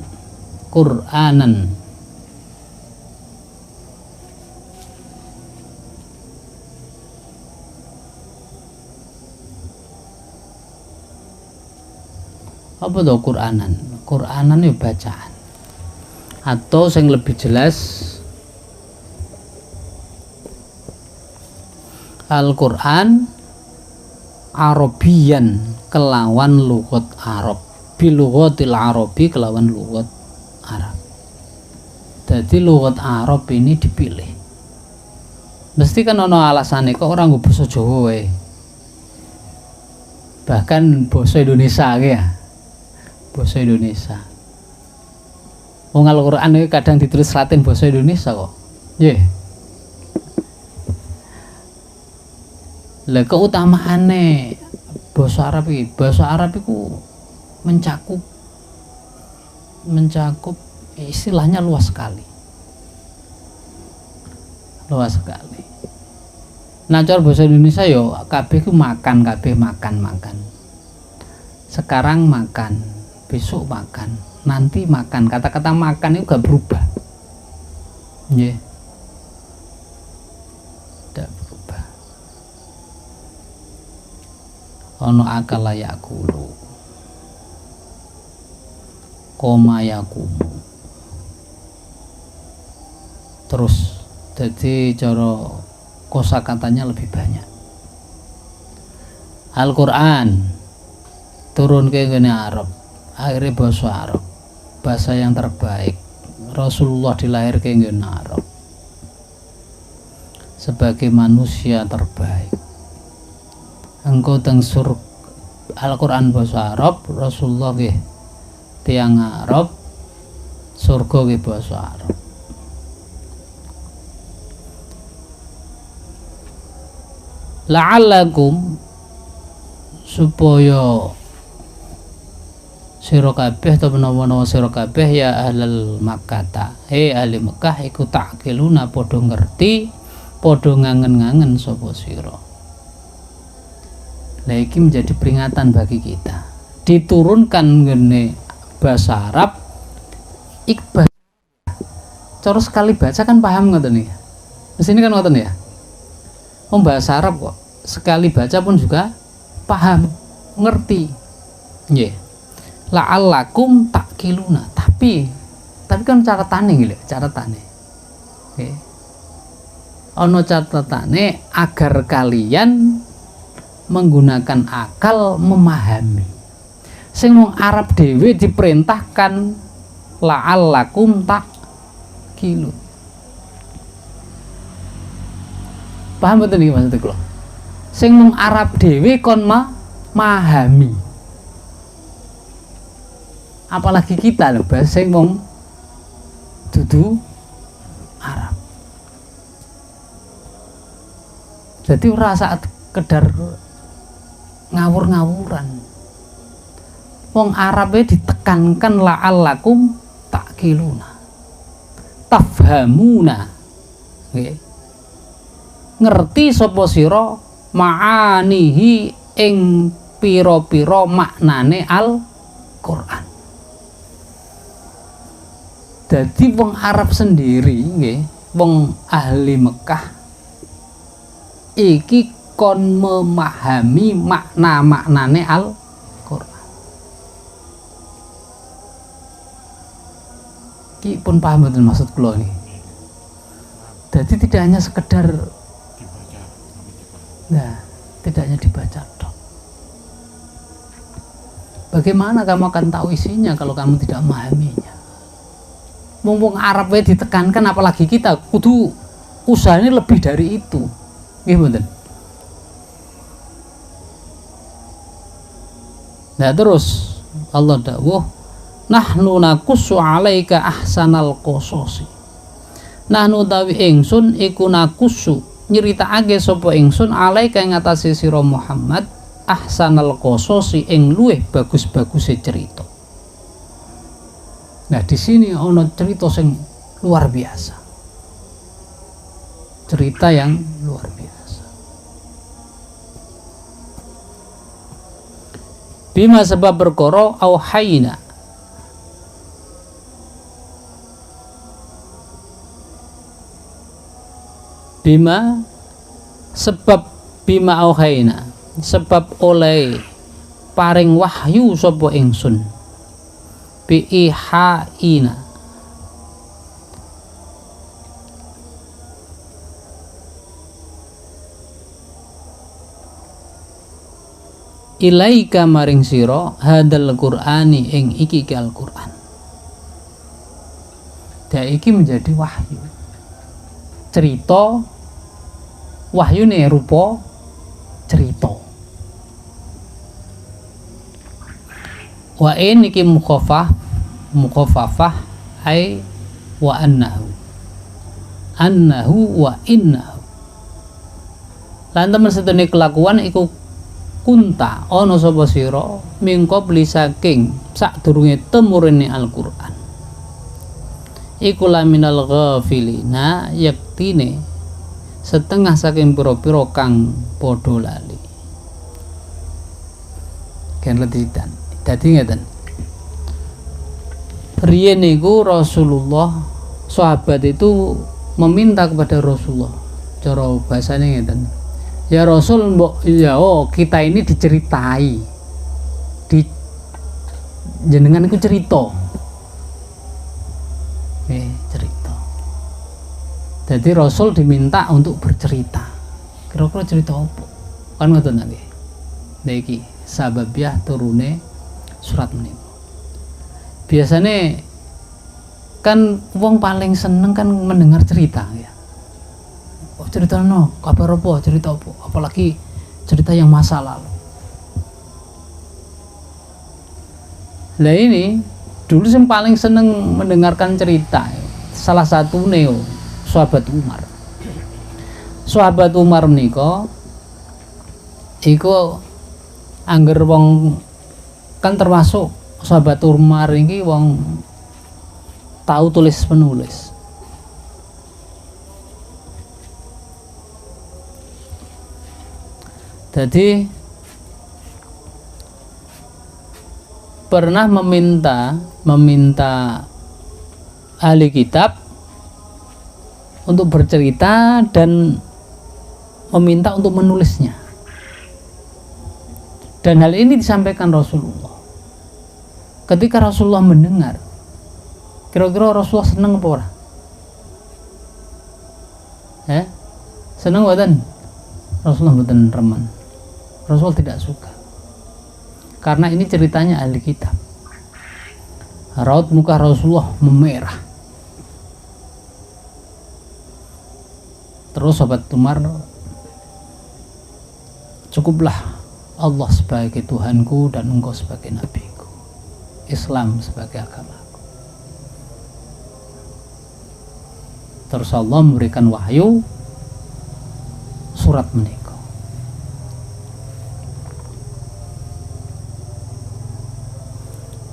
C: apa tuh Qur'anan itu bacaan, atau yang lebih jelas Al-Qur'an Arabian kelawan lugat Arab, bilughatil Arabi kelawan lugat Arab. Jadi lugat Arab ini dipilih. Mesti kan ono alasane kok orang nggo basa Jawa wae. Bahkan basa Indonesia ya. Basa Indonesia. Wong Al-Qur'an iki kadang ditulis Latin basa Indonesia kok. Nggih. Lah keutamaane basa Arab iki, basa Arab iku mencakup istilahnya luas sekali. Luas sekali. Nah, cara bahasa Indonesia yo kabeh ku makan, kabeh makan. Sekarang makan, besok makan, nanti makan. Kata-kata makan itu gak berubah. Nggih. Tidak berubah. Ono akal yakulu. Koma yakumu. Terus jadi cara kosakatanya lebih banyak. Al-Quran turun ke ngene Arab, akhirnya bahasa Arab, bahasa yang terbaik. Rasulullah dilahir ke ngene Arab sebagai manusia terbaik. Engkau teng Al-Quran bahasa Arab, Rasulullah ke tiang Arab, surga ke bahasa Arab. La'allakum supaya sira kabeh ta menawa sira kabeh ya ahlal Makkah ahli Mekah iku ta'qiluna padha ngerti padha ngangen-ngangen sapa sira. Lah iki menjadi peringatan bagi kita. Diturunkan ngene bahasa Arab ikhbah. Cara sekali baca kan paham ngoten ya. Mesine kan ngoten ya. Bahasa Arab kok sekali baca pun juga paham, ngerti. Nggih. La'allakum ta'qiluna. Tapi kan catatane nggih, catatane. Nggih. Ana catatane agar kalian menggunakan akal memahami. Sing wong Arab dhewe diperintahkan la'allakum ta'qilun. Paham betul nih maksudnya kula? Sing mung Arab dhewe kon memahami. Apalagi kita lho, bahasa sing mung dudu Arab. Jadi ora saat kedar ngawur-ngawuran. Wong Arabe ditekankan la'allakum ta'qiluna. Tafhamuna. Nggih. Ngerti sapa sira ma'anihi ing pira-pira maknane Al-Qur'an. Dadi wong Arab sendiri nggih, wong ahli Mekah iki kon memahami makna-maknane Al-Qur'an. Ki pun paham betul maksud kula niki. Jadi tidak hanya sekedar tidak hanya dibaca dong. Bagaimana kamu akan tahu isinya kalau kamu tidak memahaminya? Mumpung Arabnya ditekankan, apalagi kita kudu usahanya lebih dari itu. Nggih mboten. Nah terus Allah dawuh, nahnu naqussu 'alaika ahsanal qasasi. Nahnu tawi ingsun iku naqussu nyeritakake sapa ingsun alaika ing atase sira Muhammad ahsanal qasasi ing luwih bagus-baguse cerita. Nah di sini ana cerita sing luar biasa. Cerita yang luar biasa. Bima sebab perkara auhayna bima sebab bima auhaina sebab oleh paring wahyu sapa ingsun bi ihaina ilaika maring sira hadal qur'ani ing iki Al-Qur'an. Iki menjadi wahyu cerita wahyu nih rupa cerita. Wa in iki mukhafafah ai wa annahu wa innahu. Lan temen setene kelakuan iku kunta ana sapa sira mingko beli saking sadurunge temurine Al-Qur'an. Iku laminal ghafilina yaktine setengah saking pira-pira kang padha lali. Kan letitan. Dadi ngeten. Riyen niku Rasulullah sahabat itu meminta kepada Rasulullah. Cara bahasane ngeten. Ya Rasul mbok ya kita ini diceritai. Jenengan iku cerita. Cerita. Jadi Rasul diminta untuk bercerita. Kira-kira cerita apa? Kan ngoten nggih. Niki sababiah turune surat menika. Biasanya kan wong paling seneng kan mendengar cerita ya. Oh cerita no, kabar apa, cerita apa, apalagi cerita yang masa lalu. Lah ini dulu yang paling seneng mendengarkan cerita salah satu neo sahabat Umar. Sahabat Umar menika iku angger wong kan termasuk sahabat Umar ini wong tahu tulis penulis. Jadi pernah meminta ahli kitab untuk bercerita dan meminta untuk menulisnya. Dan hal ini disampaikan Rasulullah. Ketika Rasulullah mendengar, kira-kira Rasulullah seneng apa ora? Seneng mboten? Rasulullah mboten remen. Rasul tidak suka. Karena ini ceritanya ahli kitab. Raut muka Rasulullah memerah. Terus sahabat Umar, cukuplah Allah sebagai Tuhanku dan engkau sebagai nabiku, Islam sebagai agamaku. Terus Allah memberikan wahyu surat menika.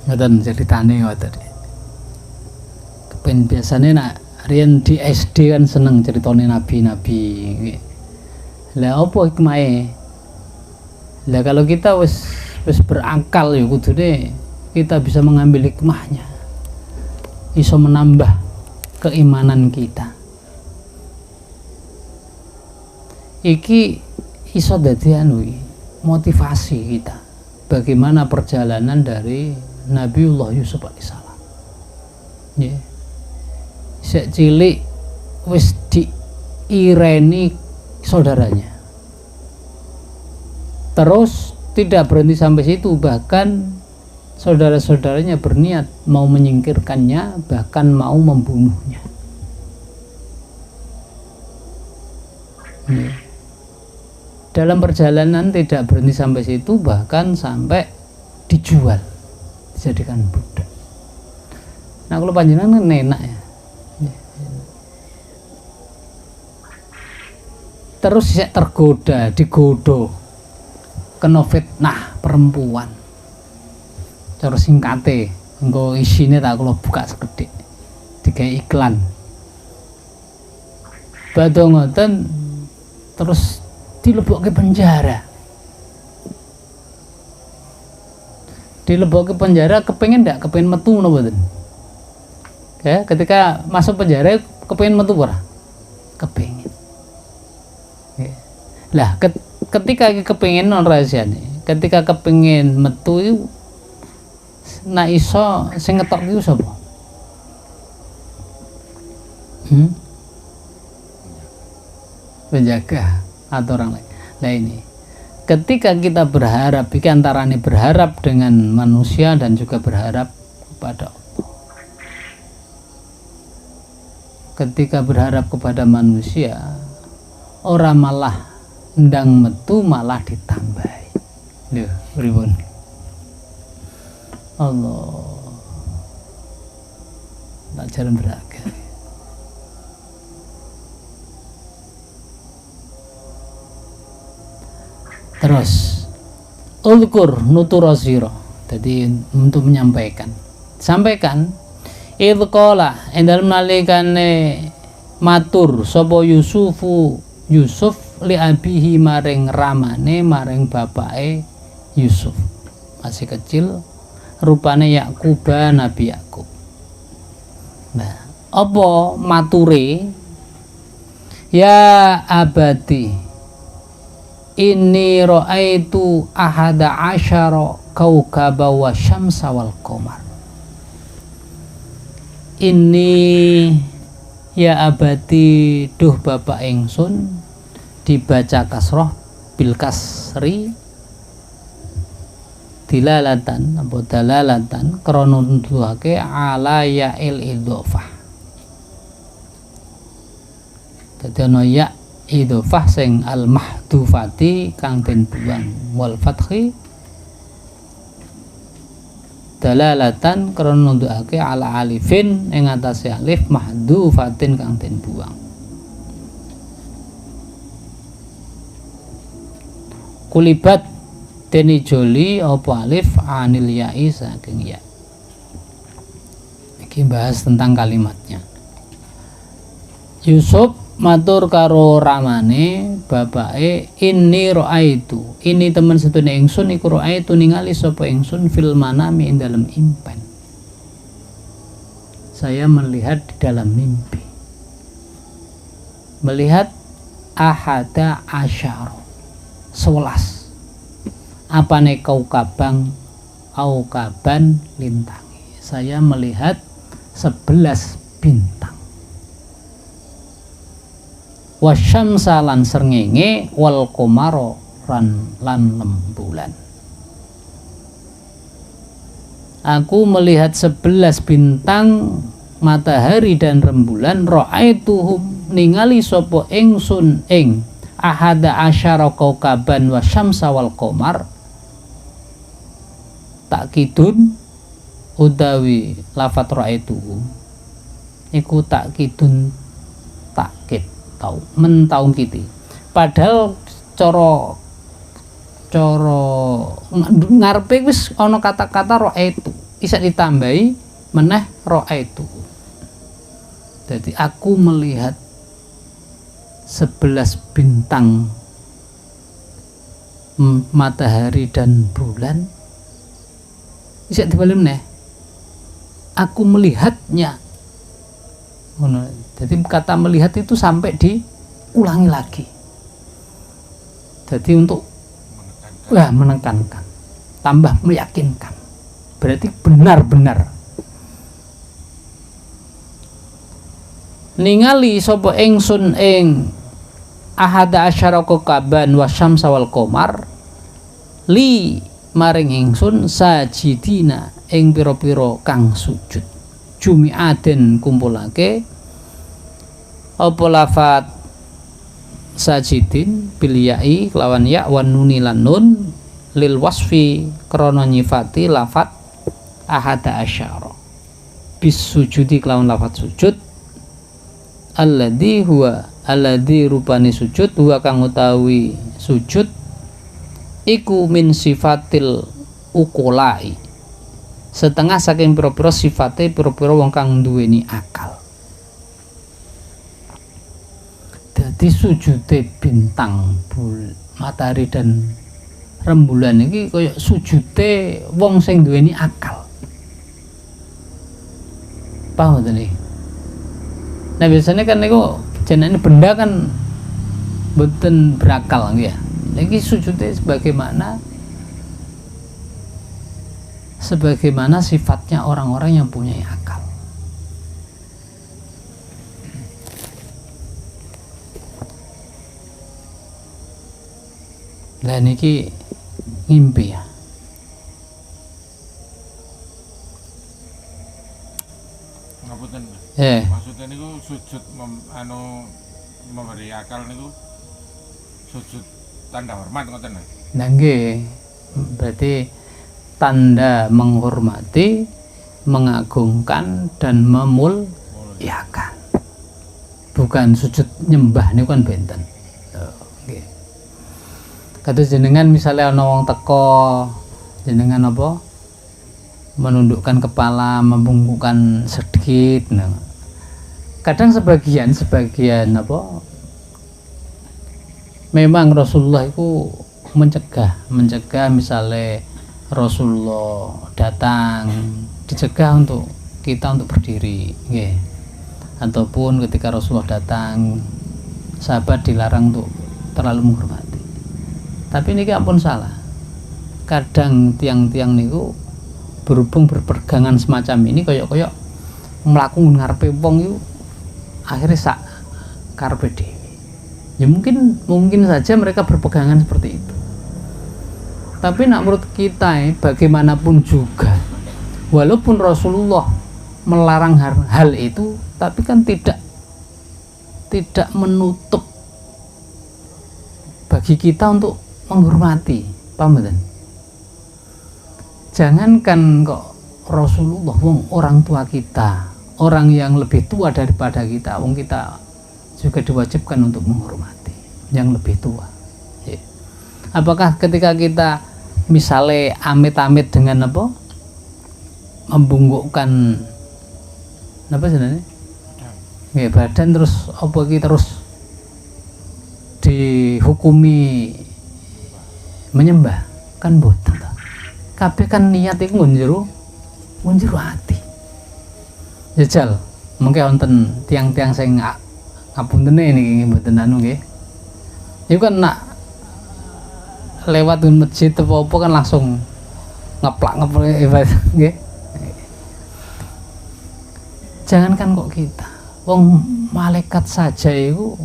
C: Ngoten ceritane ngoten. Kepen biasane nak riyen di SD kan seneng ceritane nabi-nabi. Lah apa hikmahe? Lah kalau kita wis berakal ya kudune kita bisa mengambil hikmahnya. Iso menambah keimanan kita. Iki iso dadi motivasi kita. Bagaimana perjalanan dari Nabiullah Yusuf alaihissalam. Yeah. Sejak cilik wis diireni saudaranya. Terus tidak berhenti sampai situ, bahkan saudara-saudaranya berniat mau menyingkirkannya, bahkan mau membunuhnya. Yeah. Dalam perjalanan tidak berhenti sampai situ, bahkan sampai dijual, dijadikan budak. Nah kalau panjenengan kan enak ya. Terus tergoda, digodo, kena fitnah perempuan. Cara singkate, engko isine tak kalau buka sekedhik, digawe iklan. Badhe ngoten terus dilebokke penjara. Dilebokke penjara kepengen ndak? Kepengen metu napa mboten? Ya, ketika masuk penjara kepengen metu ora? Kepengen. Ya. Lah ketika kepengen non rahasiane, ketika kepengen metu iku nak iso sing ngetok iku sapa? Penjaga atau orang lain. Nah ini ketika kita berharap, iki antarane berharap dengan manusia dan juga berharap kepada Allah. Ketika berharap kepada manusia, orang malah ndang metu malah ditambahi. Lho, pripun? Allah pelajaran berharga. Terus ulkur nutura sira, jadi untuk menyampaikan sampaikan idqala endal nalikane matur sapa Yusuf li abihi maring ramane maring bapake Yusuf masih kecil rupane Yakuba Nabi Yakub. Nah, apa mature ya abadi inni ra'aitu ahada asyara kaukaba wa syamsa wal qamar. Ini ya abadi duh bapak ingsun, dibaca kasroh bil kasri dilalatan apa dalalatan krana nuduhake ala ya'il idhofah. Dadi ana ya idhofah sing al mahdufati kang den buang wal fathi dalalatan krana nuduhake ala alifin ing atase alif mahdufatin kang den buang. Kulibat deni joli apa alif anil ya'i saking ya. Iki bahas tentang kalimatnya. Yusuf matur karo ramane bapake inni ra'aitu. Ini temen setune ingsun iku ra'aitu ningali sapa ingsun fil manami ing dalam impen. Saya melihat di dalam mimpi. Melihat ahada asyara 11 apane kaukaban lintangi. Saya melihat 11 bintang. Wasyamsa lan srengenge wal qamara lan rembulan. Aku melihat 11 bintang, matahari dan rembulan. Ra'aituhum ningali sapa ingsun ing ahada asyara kaukaban wasyamsa wal qamar. Takkidun utawi lafat ra'aituhum iku takkidun takkid tau mentaungkiti. Padahal cara ngarepe wis ana kata-kata ra'aitu, isa ditambahi meneh ra'aitu. Jadi aku melihat 11 bintang, matahari dan bulan. Bisa dibalik meneh. Aku melihatnya. Jadi kata melihat itu sampai diulangi lagi. Jadi untuk menekankan, tambah meyakinkan. Berarti benar-benar. Ningali sapa ingsun ing ahada asyara kaukaban wasyamsa wal qamar li maring ingsun sajidina ing pira-pira kang sujud. Jumi'aden kumpulake apa lafat sajidin bil ya'i kelawan ya wan nuni lan nun lil wasfi krana nyifati lafat ahada asyara bis sujudi kelawan lafat sujud alladzi rupani sujud huwa kang utawi sujud iku min sifatil ukulai setengah saking pira-pira sifate pira-pira wong kang duweni akal. Dadi sujude bintang, matahari dan rembulan iki kaya sujude wong sing duweni akal. Paham to nih? Nah biasanya kan niku jenenge benda kan mboten berakal nggih ya. Niki sujudnya sebagaimana sifatnya orang-orang yang punya akal. Lah niki ngimpi ya.
D: Ngapunten. Maksudnya niku sujud memberi akal niku sujud tanda hormat ngoten.
C: Nah nggih. Berarti tanda menghormati, mengagungkan dan memuliakan. Bukan sujud nyembah niku kan benten. Nggih. Kados jenengan misalnya ana wong teko, jenengan apa? Menundukkan kepala, membungkukkan sedikit. Nah. Kadang sebagian apa? Memang Rasulullah itu mencegah misalnya Rasulullah datang, dicegah untuk kita untuk berdiri, nggih. Ataupun ketika Rasulullah datang, sahabat dilarang untuk terlalu menghormati. Tapi ini ampun salah. Kadang tiang-tiang niku berhubung berpegangan semacam ini koyok-koyok mlaku ngarepe wong iku akhirnya sak karepe dhewe. Ya mungkin saja mereka berpegangan seperti itu. Tapi nak menurut kita bagaimanapun juga, walaupun Rasulullah melarang hal itu, tapi kan tidak menutup bagi kita untuk menghormati, paham betul? Jangankan kok Rasulullah, orang tua kita, orang yang lebih tua daripada kita, kita juga diwajibkan untuk menghormati yang lebih tua. Ya. Apakah ketika kita misalnya amit-amit dengan apa? Membungkukkan apa sebenarnya? Ya, badan terus apa kita terus dihukumi menyembah? Kan boten. Kabeh kan niat iku ngunjuru ati. Jajal mengke wonten tiang-tiang sing ngapunten niki mboten anu nggih. Iku kan nak lewat masjid apa kan langsung ngeplak nggih. Jangankan kok kita, wong malaikat saja itu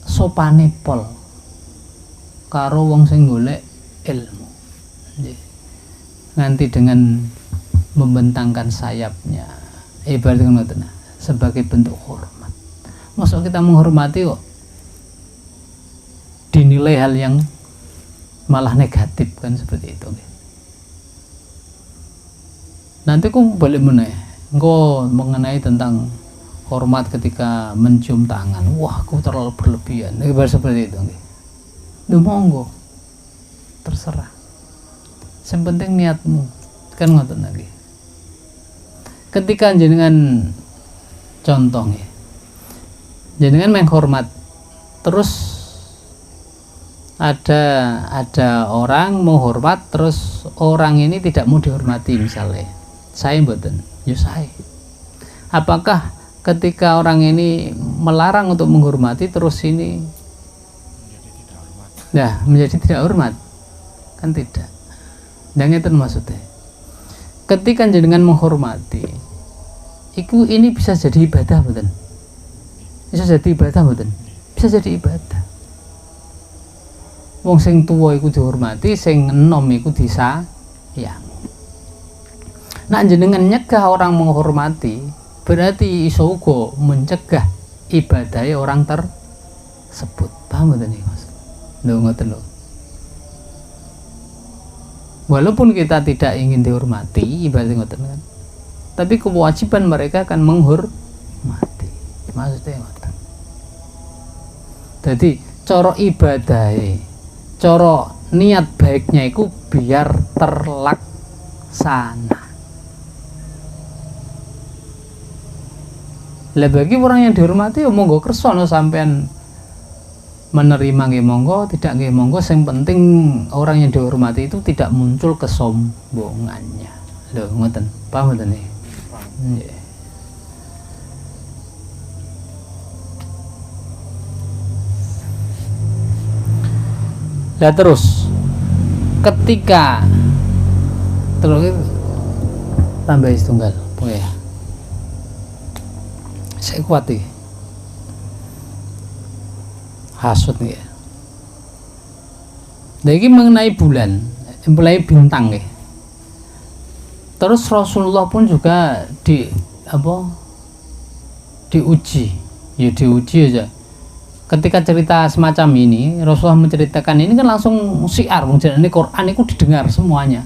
C: sopane pol karo wong sing golek ilmu. Nanti dengan membentangkan sayapnya, ibaratnya ngoten sebagai bentuk hormat. Masuk kita menghormati kok dinilai hal yang malah negatif kan seperti itu. Nanti aku balik meneh, engko mengenai tentang hormat ketika mencium tangan. Wah, aku terlalu berlebihan. Ibarat seperti itu nggih. Monggo. Terserah. Yang penting niatmu. Kan ngoten lagi. Ketika jenengan contoh nggih. Jenengan menghormat, terus ada orang menghormat, terus orang ini tidak mau dihormati misalnya. Saya mboten, ya saya. Apakah ketika orang ini melarang untuk menghormati terus ini menjadi tidak hormat? Kan tidak. Dan itu maksudnya. Ketika jenengan menghormati, ini bisa jadi ibadah mboten? Bisa jadi ibadah mboten? Bisa jadi ibadah. Wong sing tuwa iku dihormati, sing enom iku disayang. Nah jenengan nyegah orang menghormati, berarti iso uga mencegah ibadahe orang tersebut. Paham mboten iki, Mas? Lho ngoten lho. Walaupun kita tidak ingin dihormati, ibaratnya ngoten kan. Tapi kewajiban mereka akan menghormati. Maksudnya ngoten. Jadi cara ibadahe, cara niat baiknya itu biar terlaksana. Lah bagi orang yang dihormati ya monggo kersa no sampean menerima nggih monggo, tidak nggih monggo, yang penting orang yang dihormati itu tidak muncul kesombongannya. Lho ngoten, paham mboten niki? Nggih. Lah terus ketika terus tambah setunggal, pokoke. Saya kuat iki. Hasud nih. Nah ini mengenai bulan, mulai bintang nih. Terus Rasulullah pun juga diuji, ya diuji aja. ketika cerita semacam ini, Rasulullah menceritakan ini kan langsung syiar, ini Quran itu didengar semuanya,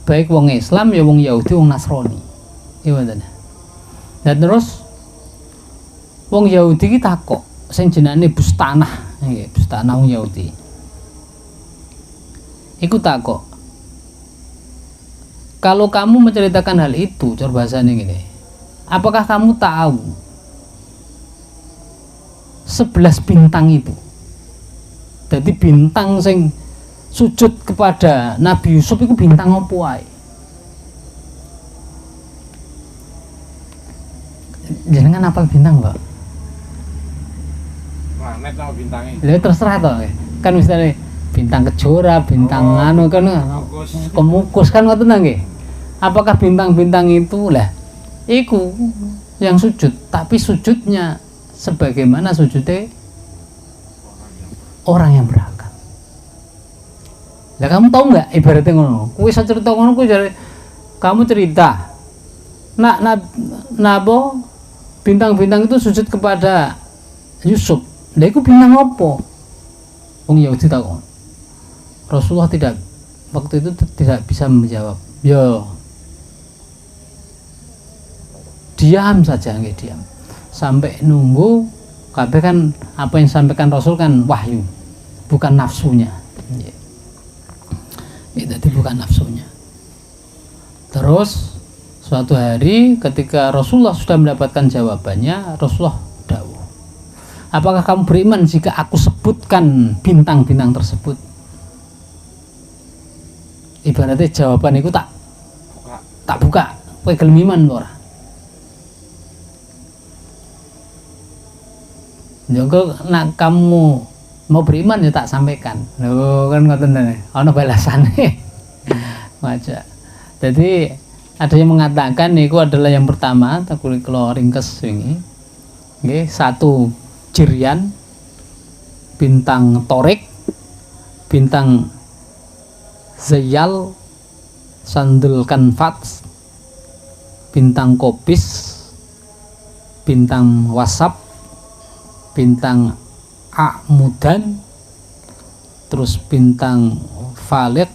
C: baik wong Islam ya wong Yahudi, wong Nasrani. Iya. Dan terus wong Yahudi ki takok, sing jenenge Bustanah, nggih, Bustanah wong Yahudi. Iku takok, kalau kamu menceritakan hal itu, cara bahasane ngene, apakah kamu tahu 11 bintang itu? Jadi bintang sing sujud kepada Nabi Yusuf itu bintang apa wae? Jenengan apal bintang, Pak?
D: Planet sama bintangnya.
C: Lha terserah toh. Kan misalnya bintang kejora, bintang anu kan kemukus kan ngoten nggih. Apakah bintang-bintang itu lah iku yang sujud, tapi sujudnya sebagaimana sujudnya orang yang berakal. Lah kamu tahu nggak ibaratnya ngono? Kuwi cerita ngono kuwi kamu cerita. Nabo bintang-bintang itu sujud kepada Yusuf. Lah iku bintang apa? Wong Yahudi takon. Rasulullah waktu itu tidak bisa menjawab. Yo. Diam saja, nggih diam. Sampai nunggu kabeh kan apa yang disampaikan Rasul kan wahyu, bukan nafsunya. Itu bukan nafsunya. Terus suatu hari ketika Rasulullah sudah mendapatkan jawabannya, Rasulullah dawuh, apakah kamu beriman jika aku sebutkan bintang-bintang tersebut? Ibaratnya jawaban itu tak buka, kowe gelem iman ora? Juga nak kamu mau beriman ya tak sampaikan. Loh kan ngoten ta. Ana balasane. Wajar. Jadi ada yang mengatakan itu adalah yang pertama, tak kula ringkes wingi. Nggih, 1 Jiryan, bintang Torik, bintang Zayal, Sandul Kanfat, bintang Kopis, bintang Wasap, bintang A'mudan, terus bintang Falik,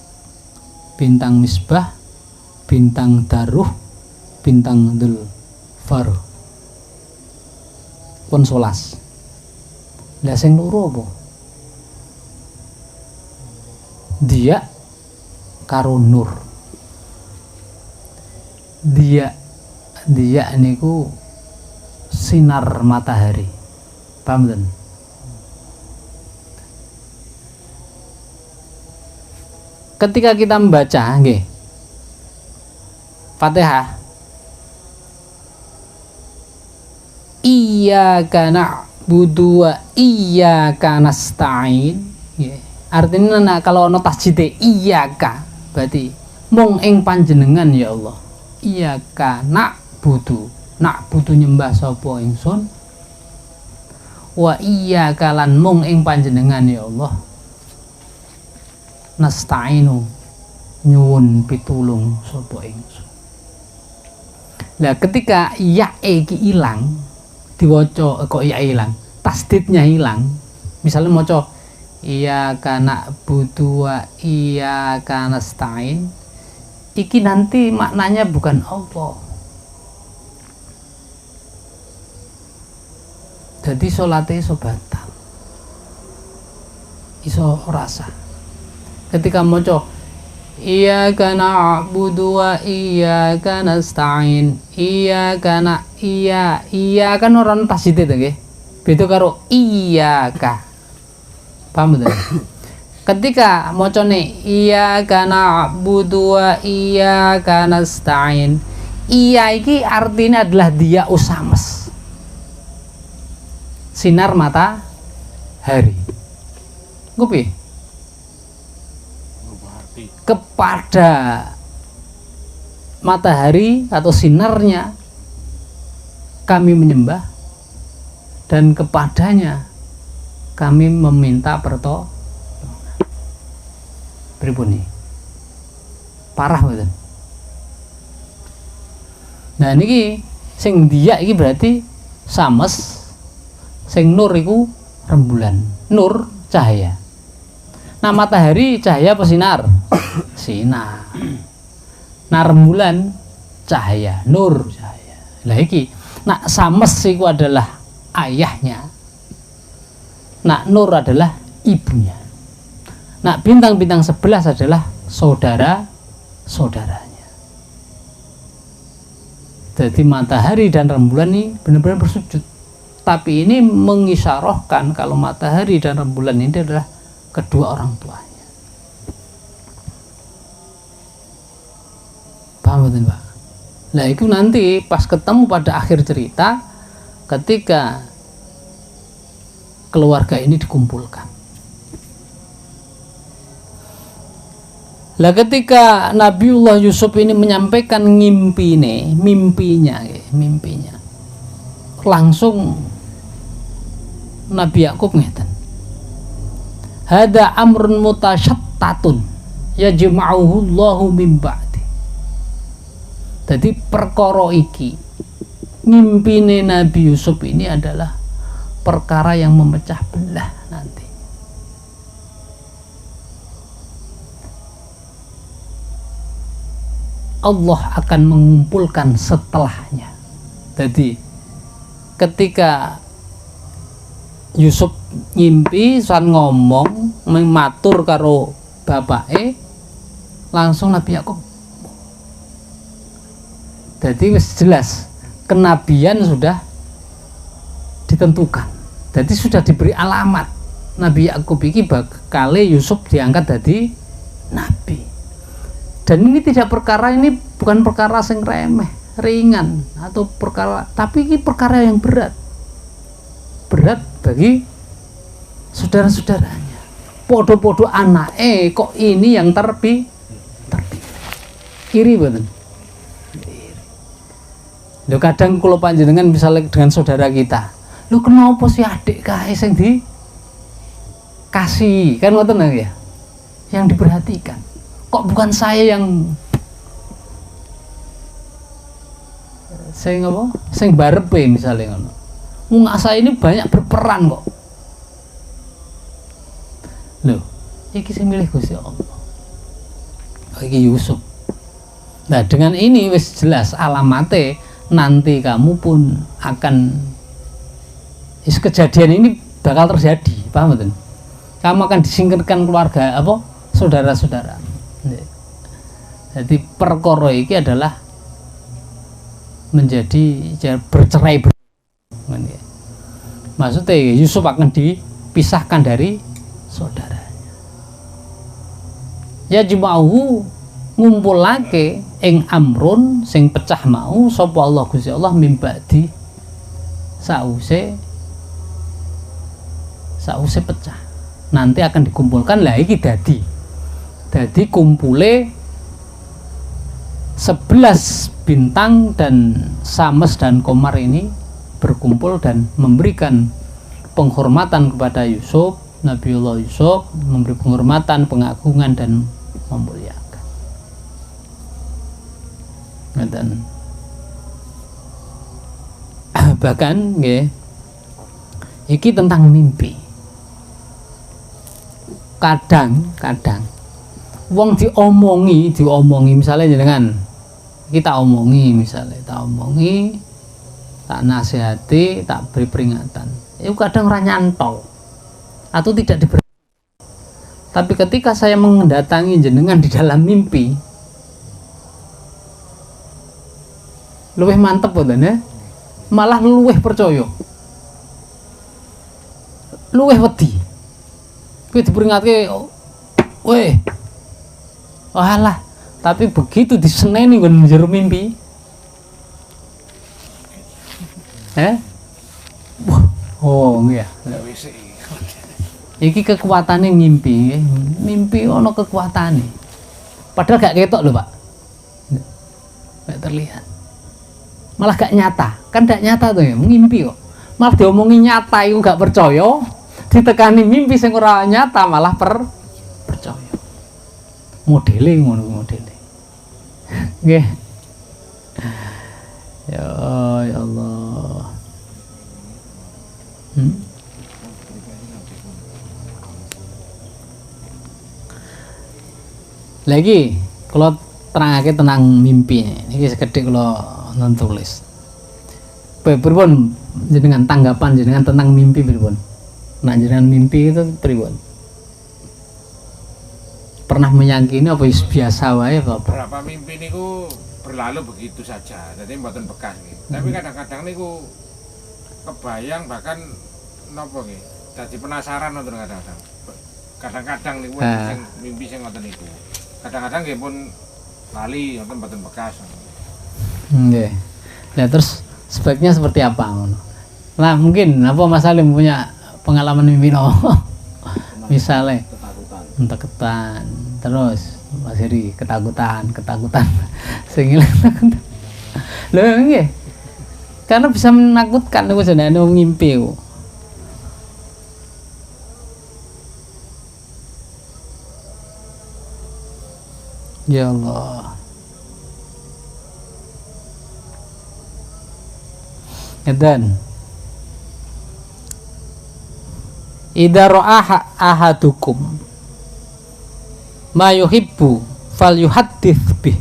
C: bintang Misbah, bintang Daruh, bintang Dul Faruh. Pun 11. Lah sing loro apa? Dia karo Nur. Dia niku sinar matahari. Paham kan? Ketika kita membaca nggih Fatihah, iyyaka na'budu wa iyyaka nasta'in, nggih. Artinya kalau ana tasjide iyyaka berarti mung ing panjenengan ya Allah. Iyyaka na'budu nyembah sapa ingsun, wa iya kalan mung ing panjenengan ya Allah, nasta'inu nyuwun pitulung sapa ingsun. Lah ketika ya iki ilang diwaca, kok ya ilang, tasdidnya hilang, misalnya maca iyyaka na'budu wa iyyaka nasta'in, iki nanti maknanya bukan Allah. Jadi sholatnya iso batal, iso rasa. Ketika maca iyyaka na'budu wa iyyaka nasta'in, iya kan orang tasydid nggih. Beda karo iyyaka. Paham betul? Ketika macane iyyaka na'budu wa iyyaka nasta'in, iya iki artinya adalah dia usames, sinar matahari. Ngopi? Kepada matahari atau sinarnya kami menyembah, dan kepadanya kami meminta pertolongan. Pripun nih? Parah betul. Nah niki sing dia iki berarti sames, sing nur iku rembulan. Nur cahaya. Nah, matahari cahaya apa sinar? Sinar. Nah, rembulan cahaya, nur cahaya. Lah iki, nak sames iku adalah ayahnya. Nak nur adalah ibunya. Nak bintang-bintang 11 adalah saudara-saudaranya. Jadi matahari dan rembulan ini benar-benar bersujud. Tapi ini mengisyarahkan kalau matahari dan rembulan ini adalah kedua orang tuanya. Paham betul, Pak? Nah, itu nanti pas ketemu pada akhir cerita ketika keluarga ini dikumpulkan. Lah ketika Nabiullah Yusuf ini menyampaikan mimpinya, langsung Nabi Yakub ngeten. Hada amrun mutasyattatun yajma'uhu Allahu min ba'di. Jadi perkara iki, mimpine Nabi Yusuf ini adalah perkara yang memecah belah nanti. Allah akan mengumpulkan setelahnya. Jadi ketika Yusuf ngimpi saat ngomong matur karo bapake, langsung Nabi Yakub. Jadi wis jelas kenabian sudah ditentukan. Jadi sudah diberi alamat. Nabi Yakub iki bakal Yusuf diangkat jadi nabi. Dan ini tidak perkara, ini bukan perkara sing remeh, ringan atau perkara, tapi ini perkara yang berat. Berat bagi saudara-saudaranya. Podo-podo anak kok ini yang terpilih. Iri betul. Lho kadang kalau panjenengan misalnya dengan saudara kita, lu kenapa sih adik kae sing dikasih, kan ngoten ya? Yang diperhatikan. Kok bukan saya yang sing barepe misalnya ngono. Wong saya ini banyak berperan kok. Loh, iki sing milih Gusti Allah. Iki Yusuf. Nah, dengan ini wis jelas alamate nanti kamu pun akan kejadian ini bakal terjadi, paham betul? Kamu akan disingkirkan keluarga saudara-saudara. Jadi perkara iki adalah menjadi bercerai. Maksudnya Yusuf akan dipisahkan dari saudaranya. Ya juma'uhu ngumpulake ing amrun sing pecah mau sapa Allah Gusti Allah mimbadi sause pecah. Nanti akan dikumpulkan lah iki dadi kumpule 11 bintang dan Sames dan Komar ini berkumpul dan memberikan penghormatan kepada Yusuf, Nabiullah Yusuf, memberi penghormatan, pengagungan dan memuliakan. Dan bahkan nggih iki tentang mimpi. Kadang wong diomongi misalnya jenengan kita omongi misalnya tak nasihati, tak beri peringatan, itu kadang ora nyantol atau tidak diberi. Tapi ketika saya mendatangi jenengan di dalam mimpi, luwih mantep boten ya, malah luwih percaya, luwih wedi. Kowe diperingatke, weh, walah, tapi begitu diseneni nggon njero mimpi, oh iya. Iki kekuatannya ngimpi, mimpi ono kekuatannya. Padahal gak ketok loh Pak, gak terlihat. Malah gak nyata, kan gak nyata tuh ya, ngimpi kok. Malah diomongin nyata itu gak percaya, ditekani mimpi sing ora nyata malah percaya. Modele ngono modele. Nggih. Ya Allah. Lagi kalau terangake tentang mimpi ini sekedhik kula nulis. Pripun jenengan tanggapan jenengan tentang mimpi pripun? Nah jenengan mimpi itu pripun? Pernah meyakini apa biasa wae apa?
D: Berapa mimpi niku berlalu begitu saja, jadi mboten bekas nggih. Tapi kadang-kadang niku kebayang bahkan napa nggih, dadi penasaran nonton kadang-kadang. Kadang-kadang niku sing mimpi sing ngoten niku. Kadang-kadang nggih pun lali nonton mboten bekas.
C: Nggih. Nah terus sebaiknya seperti apa ngono? Nah mungkin apa Mas Salim punya pengalaman mimpi no? Misalnya ketakutan, terus Mas Heri ketakutan, sing ilang ketakutan. Lho nggih. Karena bisa menakutkan niku jenenge ngimpi ku. Ya Allah. Dan idza ra'a ahadukum ma yuhibbu falyuhaddits bih.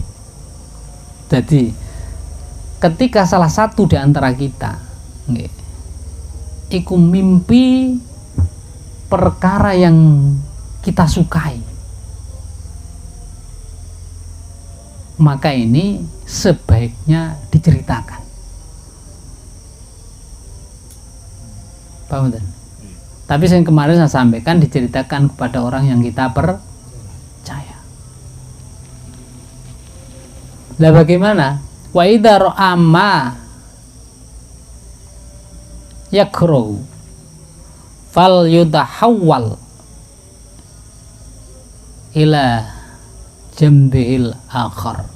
C: Jadi ketika salah satu di antara kita nggih iku mimpi perkara yang kita sukai, maka ini sebaiknya diceritakan. Paham kan? Tapi yang kemarin saya sampaikan diceritakan kepada orang yang kita percaya. Lah bagaimana? Wa idza ra'a ma yakru fal yudahawwal ila jambihil akhar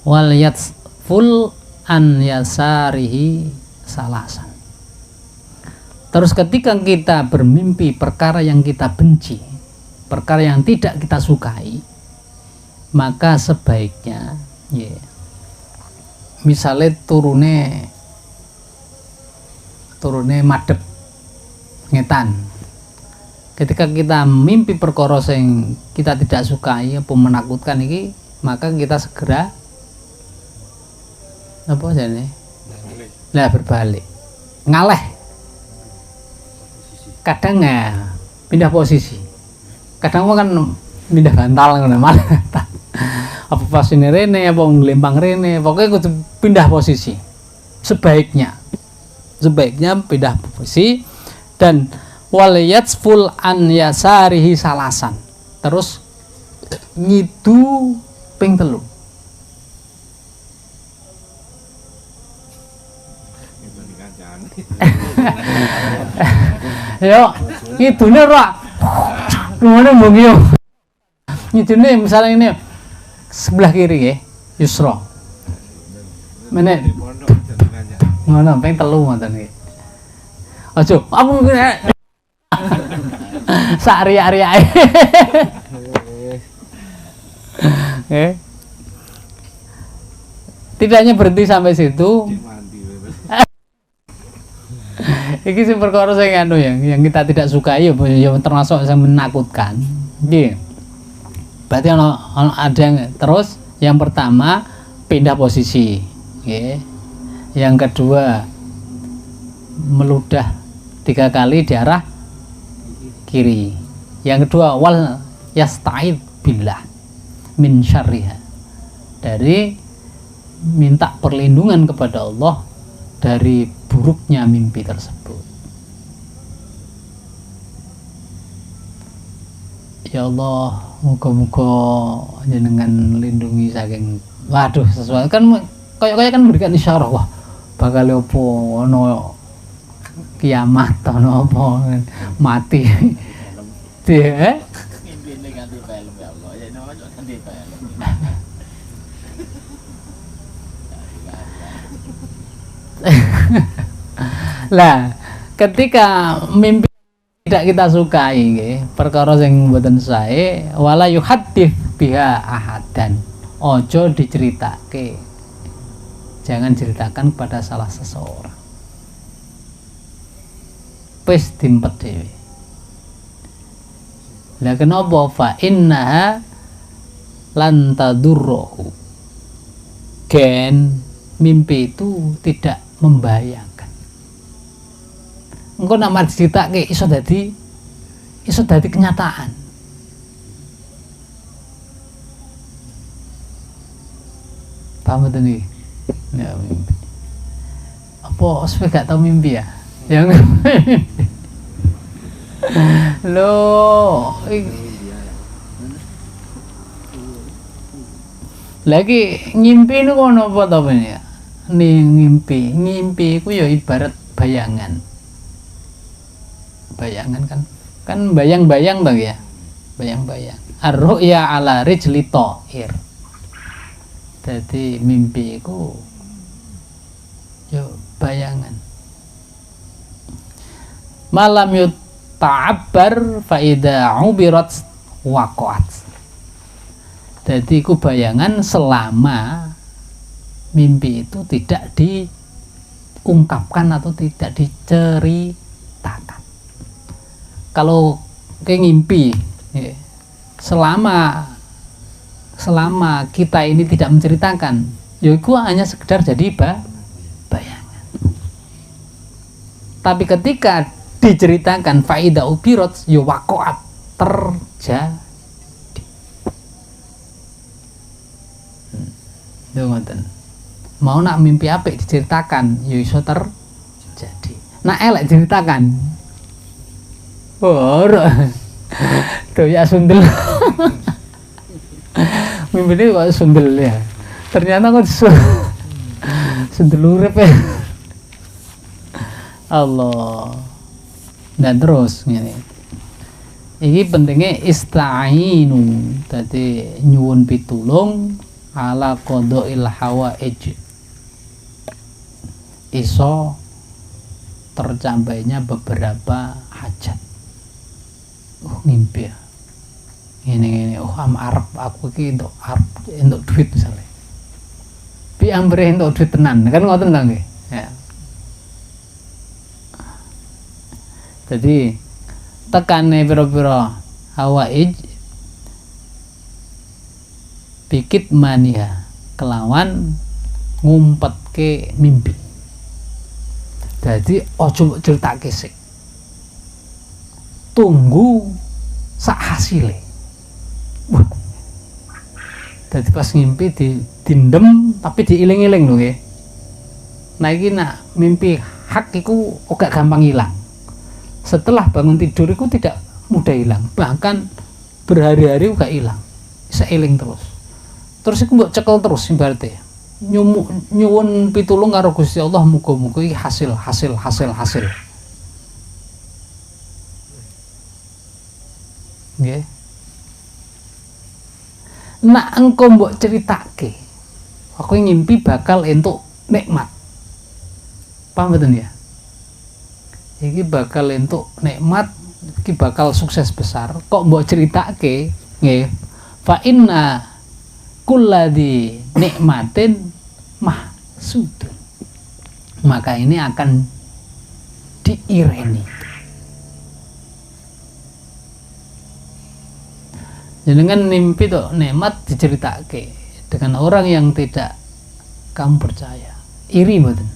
C: wal yatful an yasarihi salasan. Terus ketika kita bermimpi perkara yang kita benci, perkara yang tidak kita sukai, maka sebaiknya misalnya turune madep ngetan. Ketika kita mimpi perkara yang kita tidak sukai apa menakutkan ini, maka kita segera apa jane? Lah berbalik. Ngaleh. Kadang ya pindah posisi. Kadang kan pindah bantal ngono malah. Apa pas ini rene apa nglempang rene, pokoknya kudu pindah posisi. Sebaiknya pindah posisi dan waliyatful an yasarihi salasan. Terus nyidu ping 3. Yo, ngidune ora. Ngene mbong yo. Ngidune misalnya ini sebelah kiri nggih, yusra. Mene. Ngono, ping 3 ngoten nggih. Aja, aku mungkin sak riak-riake. Tidak hanya berhenti sampai situ. Iki sing perkara sing anu yang kita tidak sukai ya termasuk yang menakutkan. Nggih. Berarti ada yang terus yang pertama pindah posisi, nggih. Yang kedua meludah 3 kali di arah kiri. Yang kedua wal yasta'id billah min syarriha. Dari minta perlindungan kepada Allah dari buruknya mimpi tersebut. Ya Allah, moga-moga jenengan lindungi saking waduh sesuatu kan kayak kan berikan isyarah wah bakal opo ono kiamat ono apa mati. Dia
B: Mimpine ganti film ya Allah. Ya nama ganti film.
C: Lah, ketika mimpi tidak kita sukai nggih, perkara sing mboten sae wala yuhaddits biha ahadan. Ojo diceritake. Jangan ceritakan kepada salah seseorang. Wis dimpet dhewe. Lah kenapa fa innaha lan tadurruhu. Gen mimpi itu tidak membahayakan. Engko nak mari ditake iso dadi kenyataan. Paham betul nih? Ya, mimpi. Apa supaya gak tahu mimpi ya? Yang loh, lagi ngimpi ini kono apa tau ya? Nih ngimpi itu ya ibarat bayangan. Bayangan kan bayang-bayang bang ya, bayang-bayang. Ar-ru'ya ala rijli ta'ir. Jadi mimpi itu yo bayangan. Malam yut ta'abbar faida ubirat waqa'at. Jadi ku bayangan selama mimpi itu tidak diungkapkan atau tidak diceritakan. Kalau kayak ngimpi ya, selama kita ini tidak menceritakan, ya itu hanya sekedar jadi bayangan. Tapi ketika diceritakan faida ubirat ya waqa'at, terjadi. Ngoten. Mau nak mimpi apik diceritakan ya iso terjadi. Nak elek diceritakan. Ora. Tuh ya sundel. Mimpi ini kok sundel ya. Ternyata kok sundel urip ya. Allah. Dan terus ngene. Iki pentingnya ista'inu. Dadi nyuwun pitulung ala qada'il hawaij. Iso tercapainya beberapa hajat. Ngimpi ya. Ngene am arep aku iki entuk duit misalnya. Pi ambre entuk duit tenan, kan ngoten ta nggih. Ya. Jadi tekane pira-pira hawaij bikit mania kelawan ngumpetke mimpi. Jadi ojo ceritake sik. Tunggu sak hasile. Jadi pas ngimpi dindem tapi diiling-iling lho nggih. Nah iki nak mimpi hak iku ora gampang hilang. Setelah bangun tidur itu tidak mudah hilang, bahkan berhari-hari gak hilang, seiling terus itu mbok cekel terus ibaratnya nyuwun pitulung karo Gusti Allah muga-muga iki hasil nggih. Nak engko mbok ceritake aku ngimpi bakal entuk nikmat, paham betul ya? Iki bakal entuk nikmat, iki bakal sukses besar. Kok mbok ceritake nggih, fa inna kulladzi nikmatin mahsudun, maka ini akan diireni. Dengan mimpi tuh nikmat diceritake dengan orang yang tidak kamu percaya, iri mboten.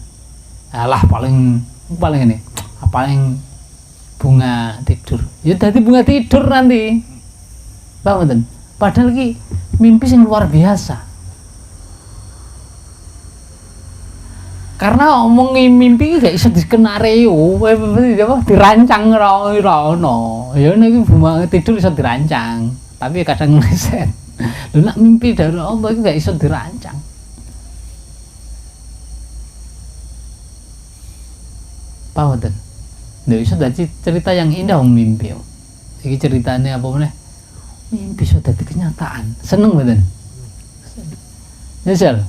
C: Alah paling ini paling bunga tidur ya tadi bunga tidur nanti, paham betul? Padahal ki mimpi yang luar biasa, karena omongin mimpi gak bisa dikenario dirancang no ya ini bunga tidur bisa dirancang tapi kadang ngeset lu nak mimpi dari Allah itu gak bisa dirancang. Paham betul? Nggak bisa jadi cerita yang indah mimpi. Ini ceritanya apa mana? Mimpi sudah jadi kenyataan. Seneng betul. Misal,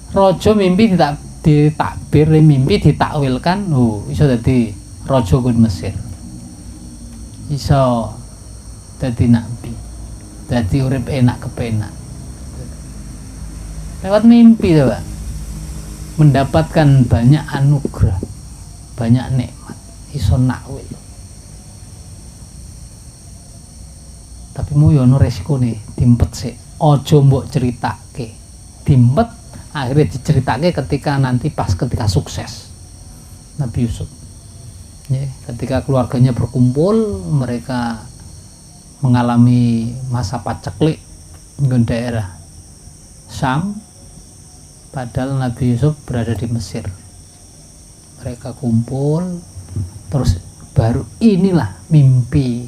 C: rojo mimpi ditakbir, mimpi ditakwilkan. Bisa jadi rojo kun Mesir. Bisa jadi nabi. Jadi urip enak kepenak. Lewat mimpi coba. Mendapatkan banyak anugerah, banyak nikmat. Iso nakwil. tapi mu yo ono resikone dimpet sik, aja mbok ceritake. Dimpet akhirnya diceritake ketika nanti pas ketika sukses Nabi Yusuf. Ya, ketika keluarganya berkumpul, mereka mengalami masa paceklik di daerah Syam, padahal Nabi Yusuf berada di Mesir. Mereka kumpul, terus baru inilah mimpi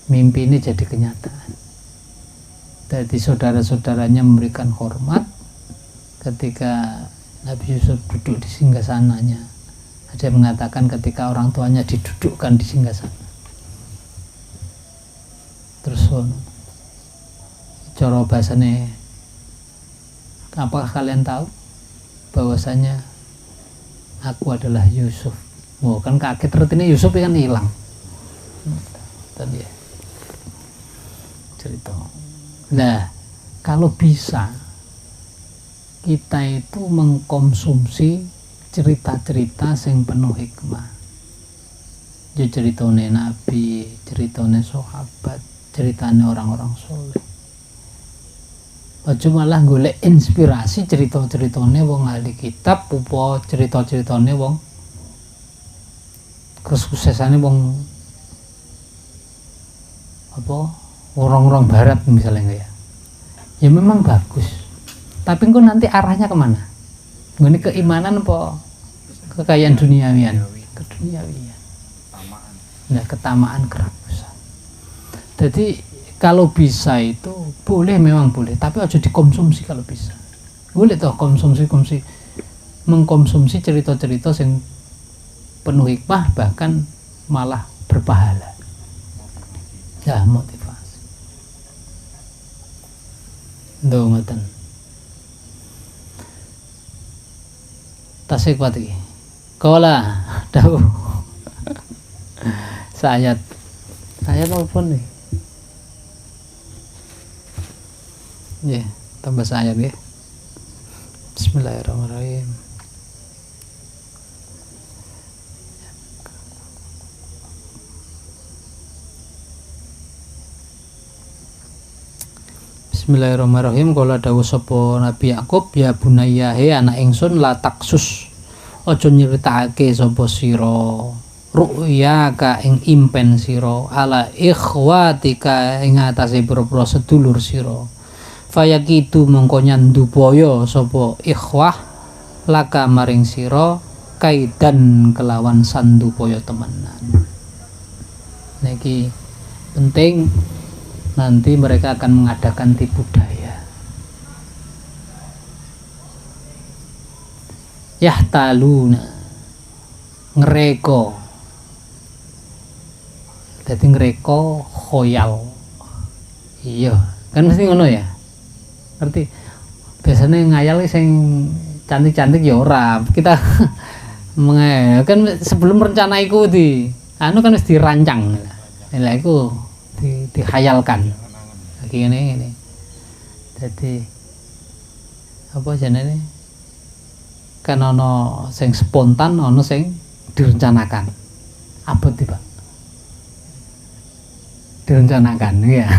C: ini jadi kenyataan. Jadi saudara-saudaranya memberikan hormat ketika Nabi Yusuf duduk di singgasananya. Ada yang mengatakan ketika orang tuanya didudukkan di singgasana. Terus cara bahasanya, apakah kalian tahu bahwasanya aku adalah Yusuf? Wah, kan kaget, artinya Yusuf kan hilang. Tadi ya cerita. Nah, kalau bisa kita itu mengkonsumsi cerita-cerita yang penuh hikmah. Ya ceritane Nabi, ceritane sahabat, ceritane orang-orang soleh. Aja malah golek inspirasi cerita-ceritane wong ahli kitab, apa cerita-ceritane wong kesuksesane wong apa orang-orang barat misalnya ya. Ya memang bagus. Tapi kok nanti arahnya kemana? Ini keimanan apa kekayaan duniawian? Keduniawian. Nah, ketamaan kerakusan. Jadi kalau bisa itu boleh, memang boleh, tapi aja dikonsumsi kalau bisa. Boleh toh mengkonsumsi cerita-cerita yang penuh hikmah, bahkan malah berpahala. Ya, motivasi. Ndak ngoten. Tasik pati. Kala dawuh. Sayat apa nih? Ya, tambah sayat ya. Bismillahirrahmanirrahim. Bismillahirrahmanirrahim. Kala dawuh sapa Nabi Yakub, ya bunayya he anak ingsun la taksus. Aja nyritakake sapa sira ru'ya ka ing impen sira ala ikhwatika ing atase pira-pira sedulur sira. Fayakitu mongko nyandupaya sapa ikhwah laka maring sira kaidan kelawan sandupaya temenan. Niki penting. Nanti mereka akan mengadakan tipu daya. Yahtaluna, ngereko. Jadi ngereko khoyal. Iya, kan mesti ngono ya. Ngerti? Biasanya ngayal sing cantik-cantik ya ora. Kita kan sebelum rencana iku kan wis dirancang. Lah iku dihayalkan lagi ini. Jadi apa jenenge, kan ono sing spontan, ono sing direncanakan. Apa tiba direncanakan ya.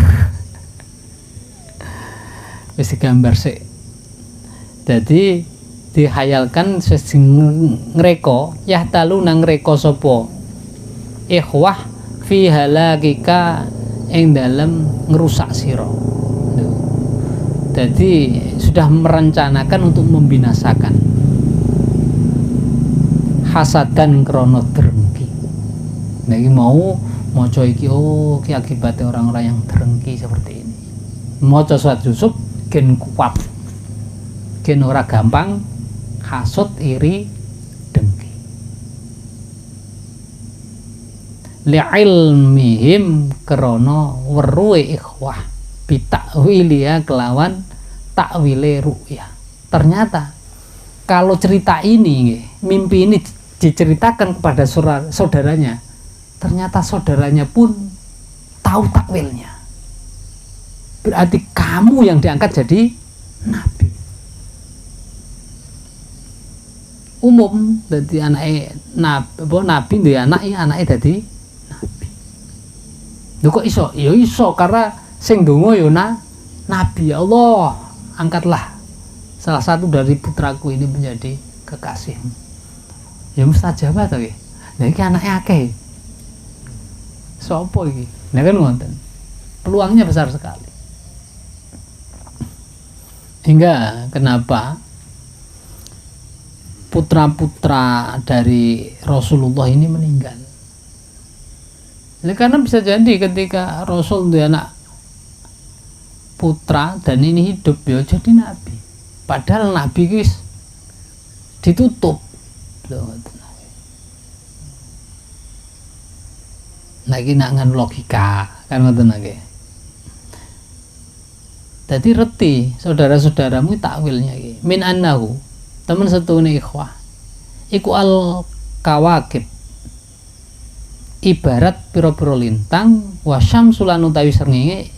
C: Wis digambar sik. Jadi dihayalkan sing ngreko, ya talu nang ngreko sapa ikhwah fi halakika ing dalam ngerusak sira. Jadi sudah merencanakan untuk membinasakan. Hasadan krono drengki. Nah iki mau maca iki ki akibatnya orang-orang yang drengki seperti ini. Maca surat Yusuf gen kuat. Gen ora gampang hasud, iri, dengki. Li'ilmihim krono weruhe ikhwah bitakwiliya kelawan takwile ru'ya. Ternyata kalau cerita ini, mimpi ini diceritakan kepada saudaranya, ternyata saudaranya pun tahu takwilnya. Berarti kamu yang diangkat jadi nabi. Umum jadi anaknya nabi, dia anaknya jadi nabi. Lho kok iso? Ya iso karena sing donga ya Nabi. Ya Allah, angkatlah salah satu dari putraku ini menjadi kekasihmu. Ya mustajabah to nggih. Lah iki anake akeh. Sopo iki? Nah kan ngoten. Peluangnya besar sekali. Hingga kenapa putra-putra dari Rasulullah ini meninggal. Nah, karena bisa jadi ketika Rasul dia anak putra dan ini hidup ya jadi nabi. Padahal nabi guys ditutup. Nah ini ngan logika kan ngoten nggih. Dadi reti saudara-saudaramu takwilnya iki. Min annahu temen setune ikhwah iku al kawakib ibarat pira-pira lintang wa syamsulan utawi srengenge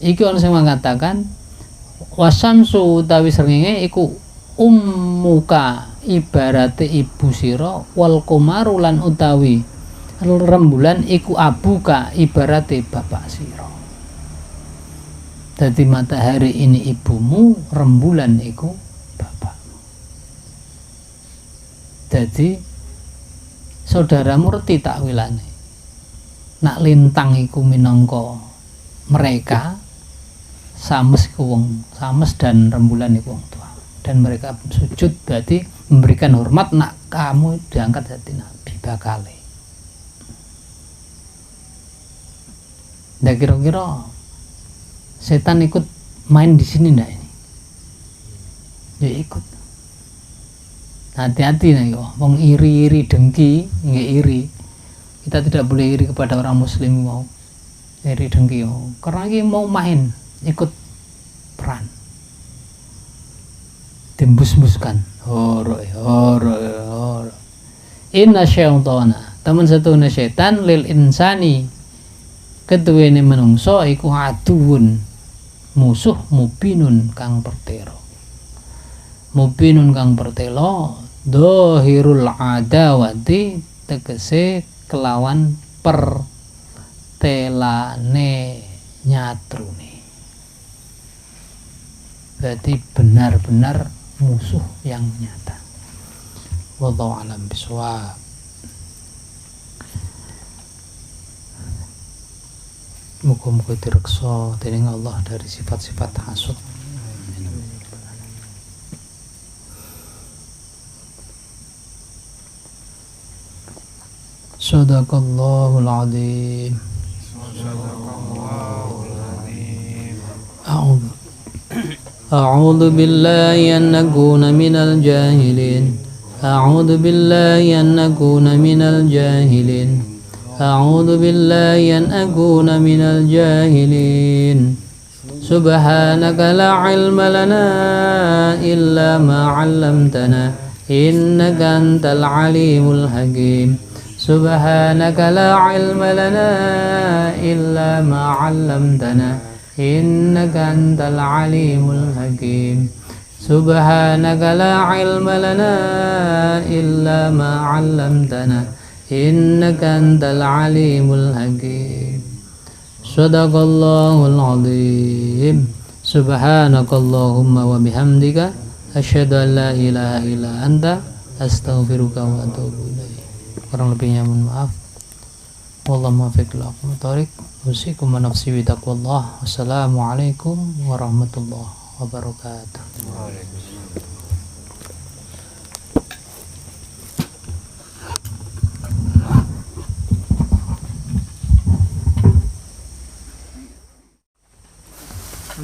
C: iki ana sing mengatakan wa syamsu utawi srengenge iku ummuka ibarate ibu sira wal qamaru lan utawi rembulan iku abuka ibarate bapak sira. Dadi matahari ini ibumu, rembulan iku bapakmu. Dadi saudaramu reti takwilane. Nak lintang iku minangka mereka, sames iku wong, sames dan rembulan iku wong tua. Dan mereka sujud berarti memberikan hormat nak kamu diangkat jadi nabi bakale. Nah kira-kira setan ikut main di sini ndak ini? Ya ikut. Hati-hati nih, wong iri-iri dengki, nggak iri. Kita tidak boleh iri kepada orang Muslim mau iri dengki, karena ini mau main, ikut peran, dimbus-buskan. Inna syaitana, teman satu setan lil insani. Keduwene menungso iku aduun musuh mubinun kang pertelo. Mubinun kang pertelo dohirul adawati tegese kelawan pertelane nyatrune. Berarti benar-benar musuh yang nyata. Wallahu a'lam bishawab. Muga-muga direksa dening Allah dari sifat-sifat hasud. Sadaqallahul azim. A'udzu billahi an nakuna minal jahilin. A'udzu billahi an nakuna minal jahilin. أعوذ بالله أن أكون من الجاهلين سبحانك لا علم لنا إلا ما علمتنا إنك أنت العليم الحكيم سبحانك لا علم لنا إلا ما علمتنا إنك أنت العليم الحكيم سبحانك لا علم لنا إلا ما علمتنا innaka antal alimul hakim. Sadaqallahul azim. Subhanakallahumma wa bihamdika asyhadu an la ilaha illa anta astaghfiruka wa atubu ilaik. Kurang lebihnya mohon maaf. Wallahu muwaffiq ila aqwamit thoriq. Usikum wa nafsi bi taqwallah. Wassalamualaikum warahmatullahi wabarakatuh.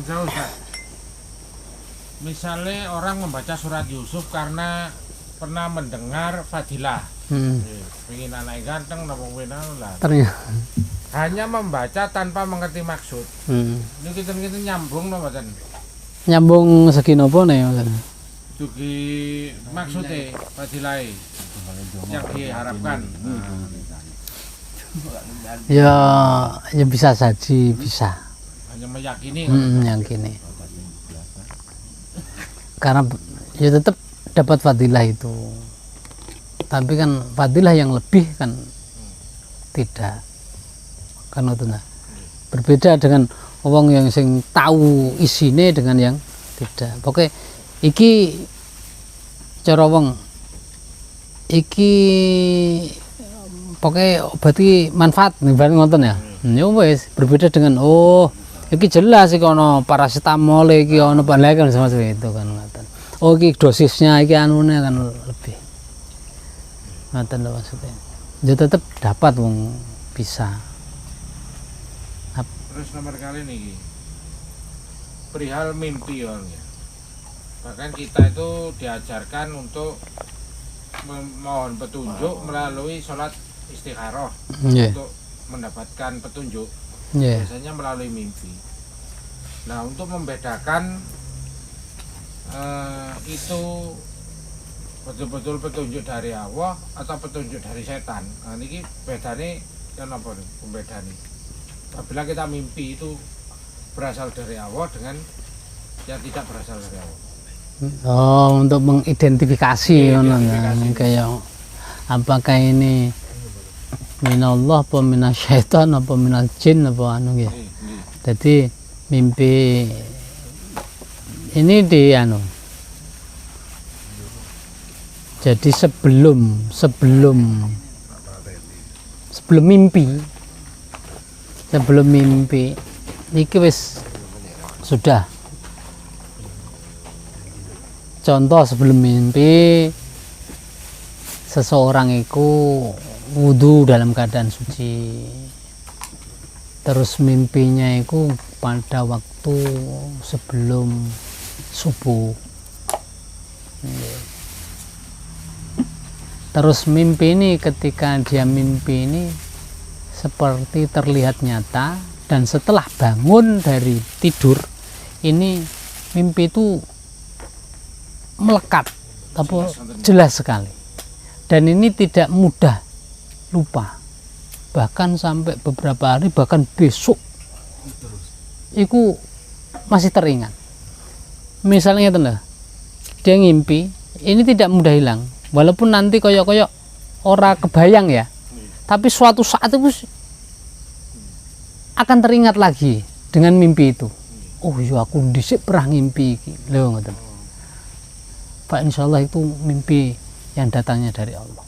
D: Ustaz, misalnya orang membaca surat Yusuf karena pernah mendengar fadilah, pengen anak ganteng, nabung lah.
C: Ternyata
D: hanya membaca tanpa mengerti maksud. Ini kita nyambung, no, Badan?
C: Nyambung segi nopo nih, Badan?
D: Dugi maksudnya fadilah yang diharapkan.
C: Ya bisa saja, bisa.
D: Hanya meyakini.
C: Meyakini. Karena ya tetap dapat fadilah itu. Tapi kan fadilah yang lebih kan tidak. Kan ngoten. Berbeda dengan wong yang sing tahu isine dengan yang tidak. Pokoknya iki cara wong iki pokoknya berarti manfaat nih ngoten ya. Ya wis berbeda dengan iki jelas iki ono paracetamol iki ono kan semacam itu kan ngoten. Iki dosisnya iki anune kan lebih. Ngoten lho maksudnya. Ya tetap dapat wong bisa.
D: Terus nomor kali nih perihal mimpi ya. Bahkan kita itu diajarkan untuk memohon petunjuk melalui sholat istikharah untuk mendapatkan petunjuk. Biasanya melalui mimpi. Nah, untuk membedakan itu betul-betul petunjuk dari Allah atau petunjuk dari setan. Nah, ini bedanya kan apa nih pembedanya? Apabila kita mimpi itu berasal dari Allah dengan yang tidak berasal dari Allah.
C: Untuk mengidentifikasi kayak apakah ini minallah apa minasyaitan apa minal jin apa anu ya. Jadi mimpi ini di anu. Jadi sebelum mimpi iki wis sudah contoh sebelum mimpi seseorang itu wudu dalam keadaan suci, terus mimpinya itu pada waktu sebelum subuh, terus mimpi ini ketika dia mimpi ini seperti terlihat nyata, dan setelah bangun dari tidur ini mimpi itu melekat atau jelas sekali, dan ini tidak mudah lupa, bahkan sampai beberapa hari bahkan besok itu masih teringat. Misalnya dia ngimpi ini tidak mudah hilang, walaupun nanti koyok-koyok ora kebayang ya, tapi suatu saat itu akan teringat lagi dengan mimpi itu. Oh iya, aku dhisik pernah ngimpi iki. Lho ngoten. Pak, insyaallah itu mimpi yang datangnya dari Allah.